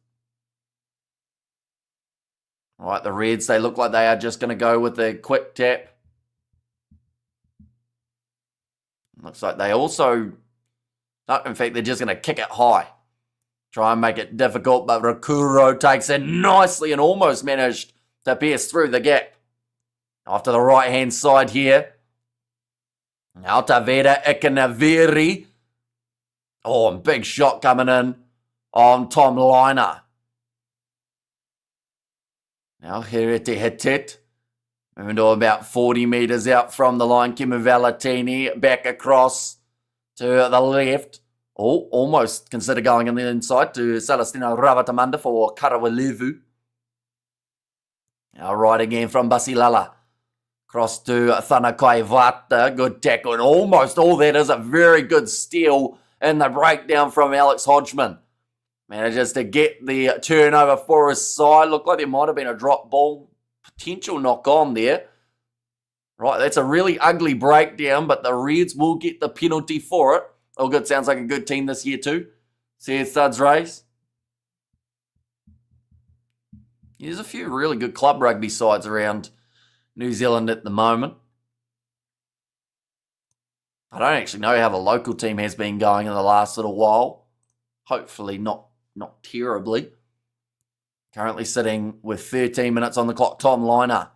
All right, the Reds, they look like they are just going to go with a quick tap. Looks like they also, no, in fact, they're just going to kick it high. Try and make it difficult, but Rakuro takes it nicely and almost managed to pierce through the gap. Off to the right-hand side here. Now Tavera Ikanaviri. Oh, and big shot coming in on Tom Liner. Now Hiriti Hitit. Moving to about 40 metres out from the line. Kimi Valatini back across to the left. Oh, almost consider going on the inside to Celestino Ravatamanda for Karawalevu. Now right again from Basilala. Cross to Thanakai Vata. Good tackle. And almost all that is a very good steal in the breakdown from Alex Hodgman. Manages to get the turnover for his side. Looked like there might have been a drop ball. Potential knock on there. Right, that's a really ugly breakdown, but the Reds will get the penalty for it. All good. Sounds like a good team this year too. Says Thuds Race. There's a few really good club rugby sides around New Zealand at the moment. I don't actually know how the local team has been going in the last little while. Hopefully not terribly. Currently sitting with 13 minutes on the clock. Tom Liner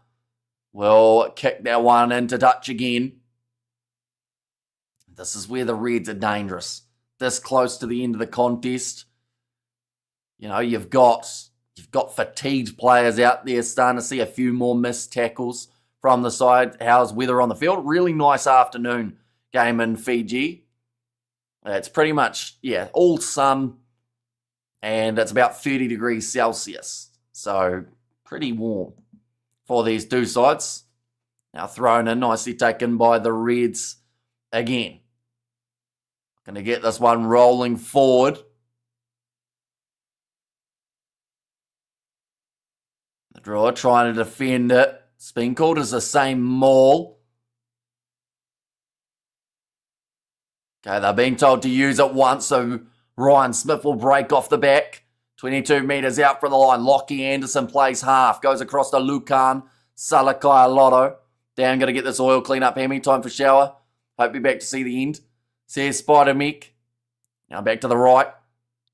will kick that one into touch again. This is where the Reds are dangerous. This close to the end of the contest. You know, you've got fatigued players out there, starting to see a few more missed tackles from the side. How's weather on the field? Really nice afternoon game in Fiji. It's pretty much, yeah, all sun, and it's about 30 degrees Celsius. So pretty warm for these two sides. Now thrown in, nicely taken by the Reds again. Going to get this one rolling forward. The drawer trying to defend it. It's been called as the same maul. Okay, they're being told to use it once, so Ryan Smith will break off the back. 22 metres out from the line. Lockie Anderson plays half. Goes across to Lucan. Salakai Lotto. Down, going to get this oil clean up. Hammy, time for shower. Hope you're back to see the end. Says Spider Mick. Now back to the right.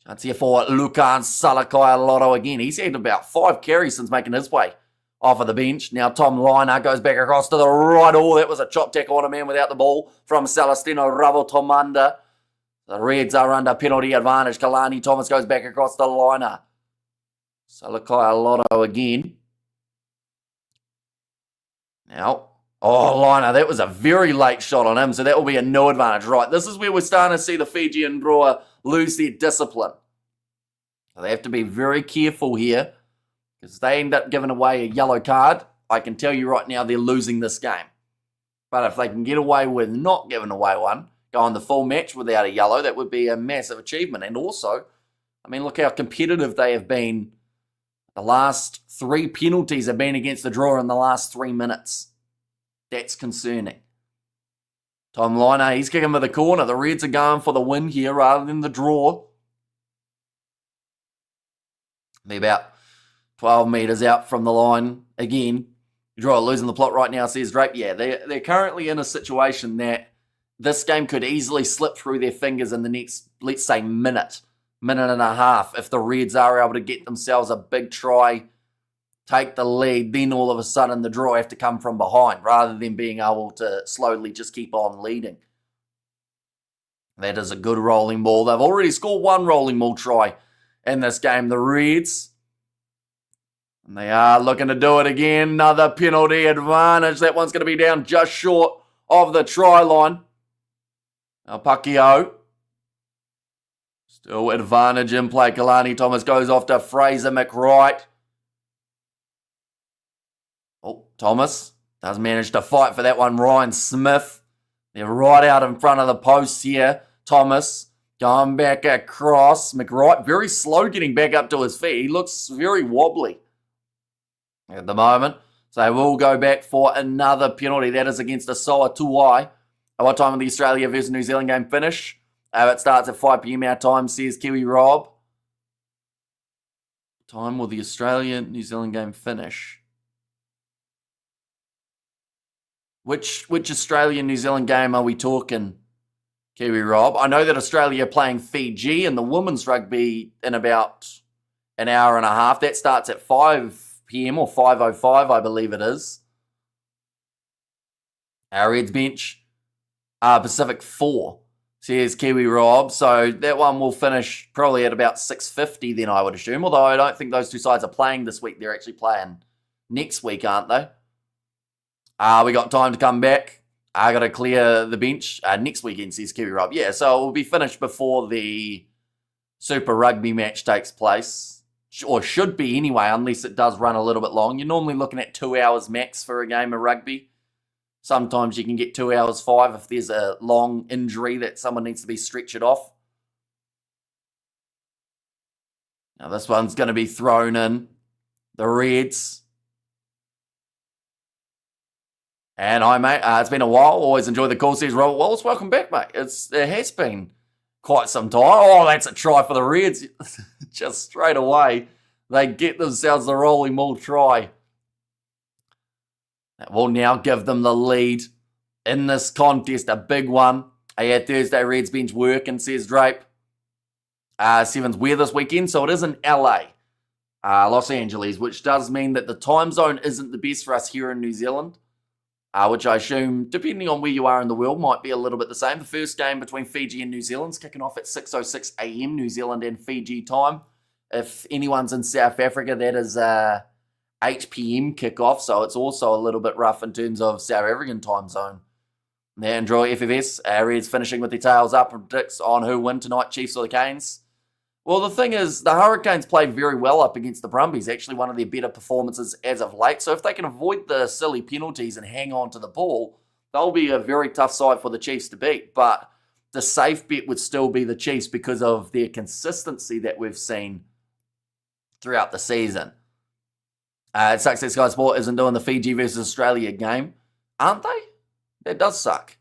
Chance here for Lucan Salakai Lotto again. He's had about 5 carries since making his way off of the bench. Now Tom Liner goes back across to the right. Oh, that was a chop tackle on a man without the ball from Celestino Ravotomanda. The Reds are under penalty advantage. Kalani Thomas goes back across the Liner. Salakai Lotto again. Now, oh, Liner, that was a very late shot on him, so that will be a no advantage. Right, this is where we're starting to see the Fijian Drua lose their discipline. So they have to be very careful here, because they end up giving away a yellow card. I can tell you right now they're losing this game. But if they can get away with not giving away one, go on the full match without a yellow, that would be a massive achievement. And also, I mean, look how competitive they have been. The last 3 penalties have been against the draw in the last 3 minutes. That's concerning. Tom Liner, he's kicking for the corner. The Reds are going for the win here rather than the draw. They're about 12 metres out from the line again. Draw losing the plot right now, says Drake. Yeah, they're currently in a situation that this game could easily slip through their fingers in the next, let's say, minute and a half if the Reds are able to get themselves a big try, take the lead, then all of a sudden the draw have to come from behind rather than being able to slowly just keep on leading. That is a good rolling ball. They've already scored one rolling ball try in this game, the Reds. And they are looking to do it again. Another penalty advantage. That one's going to be down just short of the try line. Now Pakio. Still advantage in play. Kalani Thomas goes off to Fraser McWright. Oh, Thomas does manage to fight for that one. Ryan Smith. They're right out in front of the post here. Thomas going back across. McWright very slow getting back up to his feet. He looks very wobbly at the moment. So they will go back for another penalty. That is against Asamoah Tuai. At what time will the Australia versus New Zealand game finish? It starts at 5 p.m. our time, says Kiwi Rob. Time will the Australia-New Zealand game finish? Which Australia-New Zealand game are we talking, Kiwi Rob? I know that Australia are playing Fiji in the women's rugby in about an hour and a half. That starts at 5 p.m. or 5:05, I believe it is. Our Reds bench, Pacific 4, says Kiwi Rob. So that one will finish probably at about 6:50 then, I would assume. Although I don't think those two sides are playing this week. They're actually playing next week, aren't they? We got time to come back. I got to clear the bench next weekend, says Kiwi Rob. Yeah, so it will be finished before the Super Rugby match takes place. Or should be anyway, unless it does run a little bit long. You're normally looking at 2 hours max for a game of rugby. Sometimes you can get 2 hours 5 if there's a long injury that someone needs to be stretchered off. Now this one's going to be thrown in. The Reds. And hi, mate. It's been a while. Always enjoy the call, says Robert Wallace. Welcome back, mate. It has been quite some time. Oh, that's a try for the Reds. Just straight away, they get themselves the rolling ball try. That will now give them the lead in this contest. A big one. Thursday Reds bench working, says Drape. Sevens where this weekend? So it is in LA, Los Angeles, which does mean that the time zone isn't the best for us here in New Zealand. Which I assume, depending on where you are in the world, might be a little bit the same. The first game between Fiji and New Zealand is kicking off at 6:06 a.m. New Zealand and Fiji time. If anyone's in South Africa, that is 8 p.m. kickoff, so it's also a little bit rough in terms of South African time zone. There, enjoy FFS. Reds finishing with their tails up, predicts on who win tonight, Chiefs or the Canes. Well, the thing is, the Hurricanes played very well up against the Brumbies, actually one of their better performances as of late. So if they can avoid the silly penalties and hang on to the ball, they'll be a very tough side for the Chiefs to beat. But the safe bet would still be the Chiefs because of their consistency that we've seen throughout the season. It sucks that Sky Sport isn't doing the Fiji versus Australia game. Aren't they? That does suck.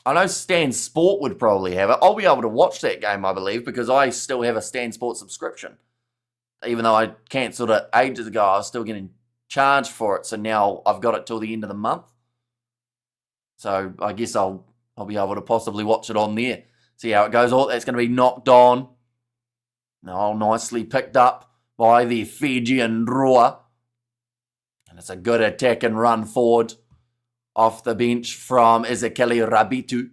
I know Stan Sport would probably have it. I'll be able to watch that game, I believe, because I still have a Stan Sport subscription. Even though I cancelled it ages ago, I was still getting charged for it. So now I've got it till the end of the month. So I guess I'll be able to possibly watch it on there. See how it goes. Oh, that's going to be knocked on. Oh, nicely picked up by the FIJIAN Drua. And it's a good attack and run forward off the bench from Ezekiel Rabitu.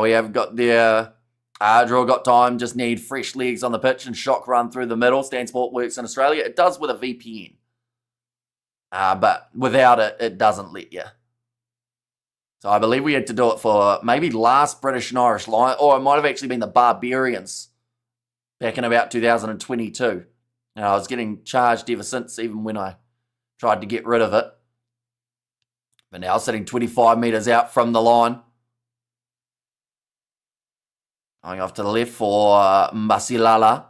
We have got their draw got time, just need fresh legs on the pitch and shock run through the middle. Stan Sport works in Australia. It does with a VPN. But without it, it doesn't let you. So I believe we had to do it for maybe last British and Irish Lions, or it might have actually been the Barbarians back in about 2022. And I was getting charged ever since, even when I tried to get rid of it. But now sitting 25 metres out from the line. Going off to the left for Masilala.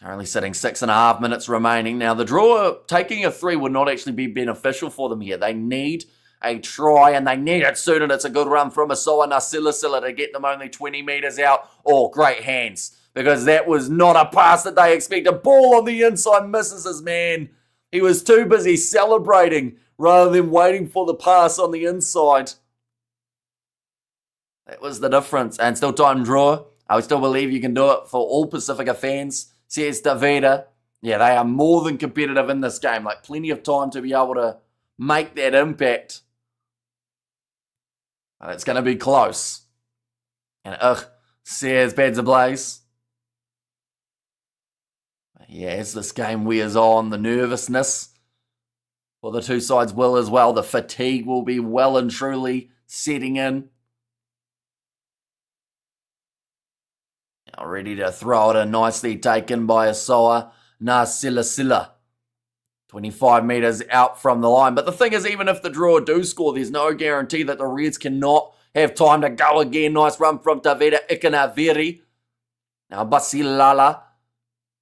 Currently sitting 6.5 minutes remaining. Now the draw, taking a 3 would not actually be beneficial for them here. They need a try and they need it soon, and it's a good run from Asamoah Nasilasila to get them only 20 metres out. Oh, great hands, because that was not a pass that they expected. Ball on the inside, misses his man. He was too busy celebrating rather than waiting for the pass on the inside. That was the difference. And still time draw. I still believe you can do it for all Pacifica fans, says Davida. Yeah, they are more than competitive in this game. Like, plenty of time to be able to make that impact. And it's going to be close. And says Beds ablaze. Yeah, as this game wears on, the nervousness for the two sides will as well. The fatigue will be well and truly setting in. Now ready to throw it in, nicely taken by Asoa Nasilasila. 25 metres out from the line. But the thing is, even if the draw do score, there's no guarantee that the Reds cannot have time to go again. Nice run from Taveta Ikanaveri. Now Basilala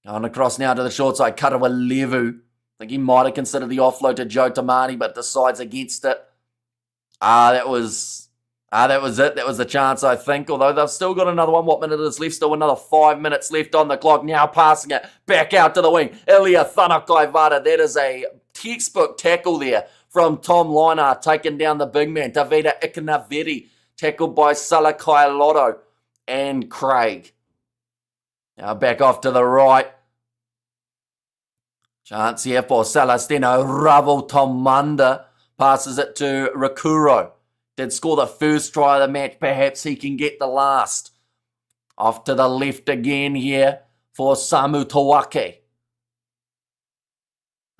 going across now to the short side. Karawa Levu. I think he might have considered the offload to Joe Tamani, but decides against it. That was it. That was the chance, I think. Although they've still got another one. What minute is left? Still another 5 minutes left on the clock. Now passing it back out to the wing. Ilya Thanakai-Vada. That is a textbook tackle there from Tom Linar, taking down the big man. Tavita Ikanaveri, tackled by Salakai Lotto and Craig. Now back off to the right. Chance here for Celestino Ravotomanda. Passes it to Rakuro. Did score the first try of the match. Perhaps he can get the last. Off to the left again here for Samu Tawake.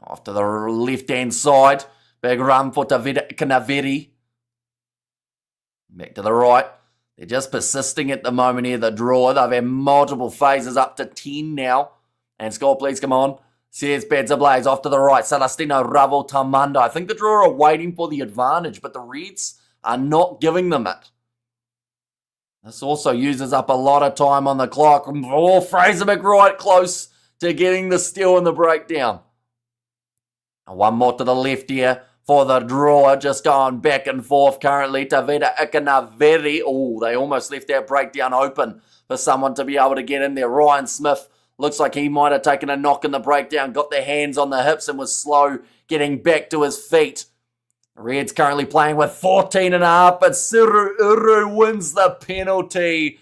Off to the left-hand side. Big run for Tavita Kanaveri. Back to the right. They're just persisting at the moment here, the draw. They've had multiple phases, up to 10 now. And score, please, come on. Says Beds ablaze. Off to the right. Celestino Ravotomanda. I think the draw are waiting for the advantage, but the Reds are not giving them it. This also uses up a lot of time on the clock. Oh, Fraser McWright close to getting the steal and the breakdown. And one more to the left here for the draw. Just going back and forth currently. Tavita Ikanaveri. Oh, they almost left that breakdown open for someone to be able to get in there. Ryan Smith looks like he might have taken a knock in the breakdown. Got their hands on the hips and was slow getting back to his feet. Reds currently playing with 14.5, but Siru Uru wins the penalty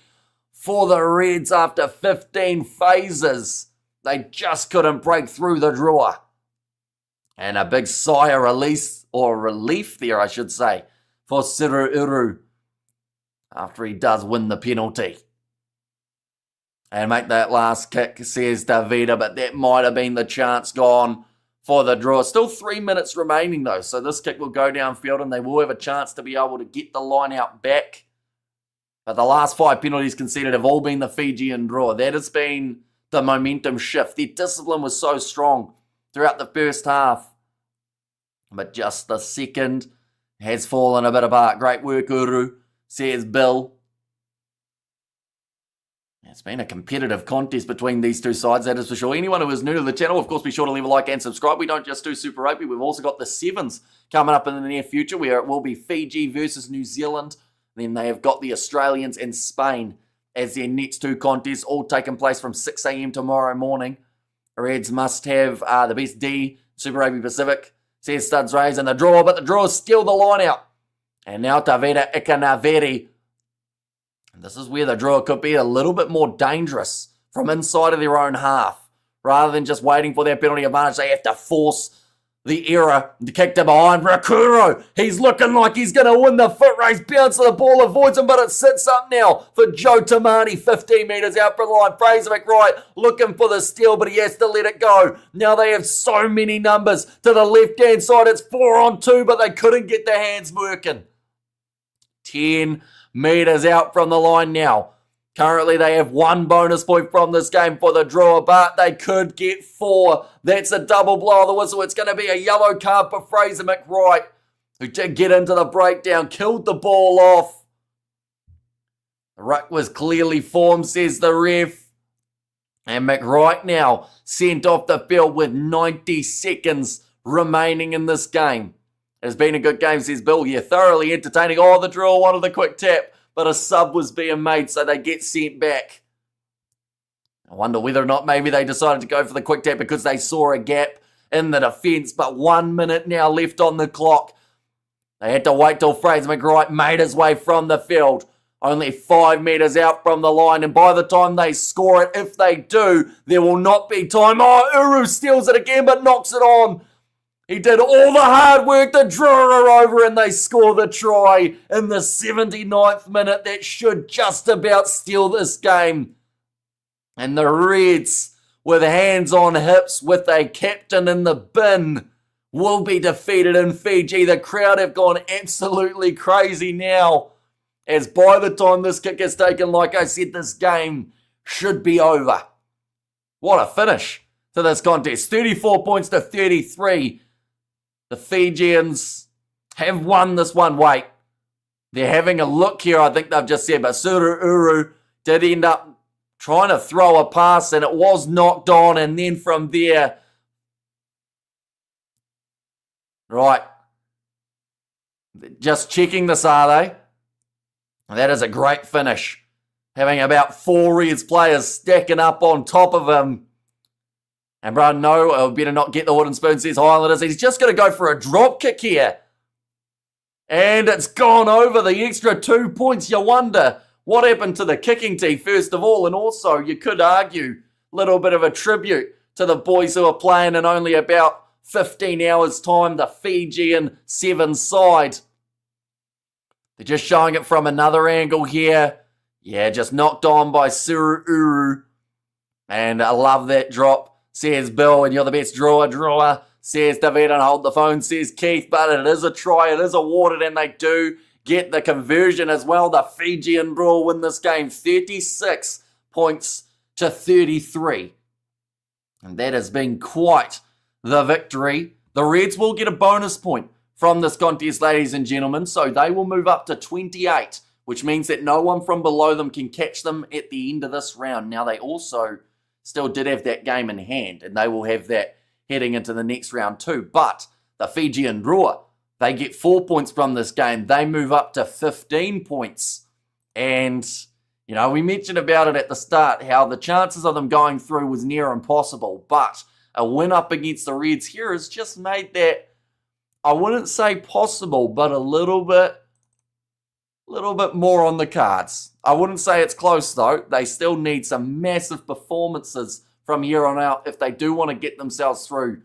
for the Reds after 15 phases. They just couldn't break through the draw. And a big sigh of relief there, I should say, for Siru Uru after he does win the penalty. And make that last kick, says Davida, but that might have been the chance gone for the draw. Still 3 minutes remaining though, so this kick will go downfield and they will have a chance to be able to get the line out back. But the last 5 penalties conceded have all been the Fijian draw. That has been the momentum shift. Their discipline was so strong throughout the first half. But just the second has fallen a bit apart. Great work, Uru, says Bill. It's been a competitive contest between these two sides, that is for sure. Anyone who is new to the channel, of course, be sure to leave a like and subscribe. We don't just do Super Rugby. We've also got the sevens coming up in the near future, where it will be Fiji versus New Zealand. Then they have got the Australians and Spain as their next two contests, all taking place from 6 a.m. tomorrow morning. Reds must have the best D, Super Rugby Pacific, says Studs Rays, and the draw, but the draws steal the line out. And now Taveta Ikanaveri. This is where the draw could be a little bit more dangerous from inside of their own half. Rather than just waiting for their penalty advantage, they have to force the error to kick to behind. Rakuro, he's looking like he's going to win the foot race. Bounce of the ball, avoids him, but it sits up now for Joe Tamani. 15 metres out from the line. Fraser McWright looking for the steal, but he has to let it go. Now they have so many numbers to the left-hand side. It's 4-on-2, but they couldn't get their hands working. 10 metres out from the line now. Currently, they have 1 bonus point from this game for the draw, but they could get 4. That's a double blow of the whistle. It's going to be a yellow card for Fraser McWright, who did get into the breakdown, killed the ball off. The ruck was clearly formed, says the ref. And McWright now sent off the field with 90 seconds remaining in this game. It's been a good game, says Bill. Yeah, thoroughly entertaining. Oh, the draw wanted the quick tap, but a sub was being made, so they get sent back. I wonder whether or not maybe they decided to go for the quick tap because they saw a gap in the defence, but 1 minute now left on the clock. They had to wait till Fraser McWright made his way from the field. only 5 metres out from the line, and by the time they score it, if they do, there will not be time. Oh, Uru steals it again, but knocks it on. He did all the hard work. The Drua are over, and they score the try in the 79th minute. That should just about steal this game. And the Reds, with hands on hips, with a captain in the bin, will be defeated in Fiji. The crowd have gone absolutely crazy now, as by the time this kick is taken, like I said, this game should be over. What a finish to this contest. 34 points to 33. The Fijians have won this one. Wait, they're having a look here, I think they've just said, but Super Uru did end up trying to throw a pass, and it was knocked on, and then from there, right, just checking this, are they? That is a great finish. Having about 4 Reds players stacking up on top of him. And bro, no, better not get the wooden spoon, says Highlanders. He's just going to go for a drop kick here. And it's gone over the extra 2 points. You wonder what happened to the kicking team, first of all. And also, you could argue a little bit of a tribute to the boys who are playing in only about 15 hours' time, the Fijian 7 side. They're just showing it from another angle here. Yeah, just knocked on by Super Uru. And I love that drop, says Bill, and you're the best drawer, says David, and hold the phone, says Keith, but it is a try, it is awarded, and they do get the conversion as well. The Fijian Drua win this game 36 points to 33. And that has been quite the victory. The Reds will get a bonus point from this contest, ladies and gentlemen, so they will move up to 28, which means that no one from below them can catch them at the end of this round. Now, they also still did have that game in hand, and they will have that heading into the next round too. But the Fijian Drua, they get 4 points from this game. They move up to 15 points. And, you know, we mentioned about it at the start, how the chances of them going through was near impossible. But a win up against the Reds here has just made that, I wouldn't say possible, but a little bit more on the cards. I wouldn't say it's close though. They still need some massive performances from here on out if they do want to get themselves through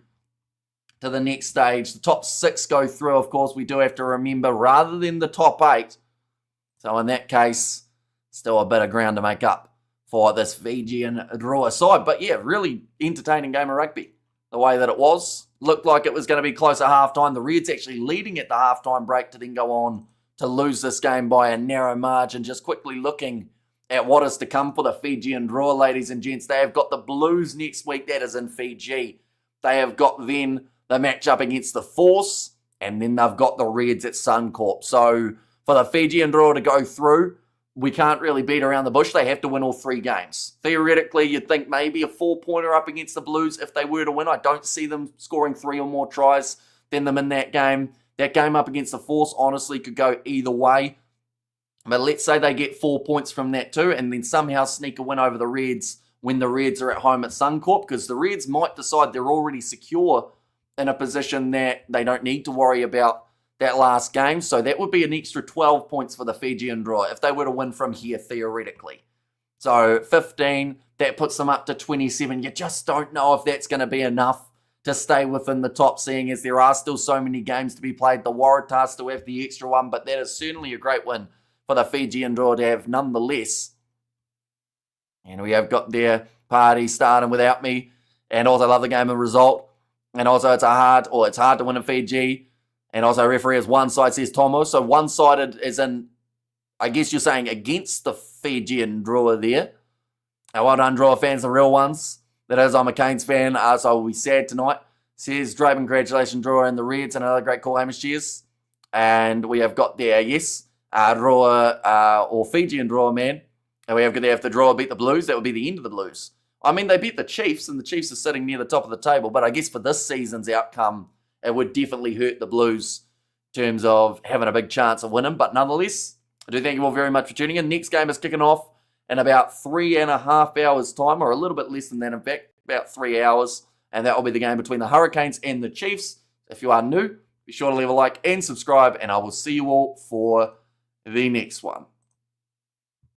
to the next stage. The top 6 go through, of course, we do have to remember, rather than the top 8. So in that case, still a bit of ground to make up for this Fijian Drua side. But yeah, really entertaining game of rugby. The way that it was. Looked like it was going to be close at halftime. The Reds actually leading at the halftime break to then go on to lose this game by a narrow margin. Just quickly looking at what is to come for the Fijian Drua, ladies and gents. They have got the Blues next week. That is in Fiji. They have got then the match up against the Force, and then they've got the Reds at Suncorp. So for the Fijian Drua to go through, we can't really beat around the bush. They have to win all 3 games. Theoretically, you'd think maybe a 4-pointer up against the Blues if they were to win. I don't see them scoring 3 or more tries than them in that game. That game up against the Force honestly could go either way. But let's say they get 4 points from that too, and then somehow sneak a win over the Reds when the Reds are at home at Suncorp, because the Reds might decide they're already secure in a position that they don't need to worry about that last game. So that would be an extra 12 points for the Fijian Drua if they were to win from here, theoretically. So 15, that puts them up to 27. You just don't know if that's going to be enough to stay within the top, seeing as there are still so many games to be played. The Waratahs still have the extra one, but that is certainly a great win for the Fijian Drua to have nonetheless. And we have got their party starting without me. And also love the game of result. And also it's hard to win in Fiji. And also referee is one side, says Tomo. So one-sided is in, I guess you're saying against the Fijian Drua there. And well done, Drua fans, the real ones. That is, I'm a Canes fan, so I'll be sad tonight. Says Draven, congratulations, Drua and the Reds. Another great call, Hamish, cheers. And we have got there, yes, Drua, or Fijian Drua, man. And we have got there, if the Drua beat the Blues, that would be the end of the Blues. I mean, they beat the Chiefs, and the Chiefs are sitting near the top of the table, but I guess for this season's outcome, it would definitely hurt the Blues in terms of having a big chance of winning. But nonetheless, I do thank you all very much for tuning in. Next game is kicking off in about 3.5 hours' time, or a little bit less than that, in fact, about 3 hours. And that will be the game between the Hurricanes and the Chiefs. If you are new, be sure to leave a like and subscribe, and I will see you all for the next one.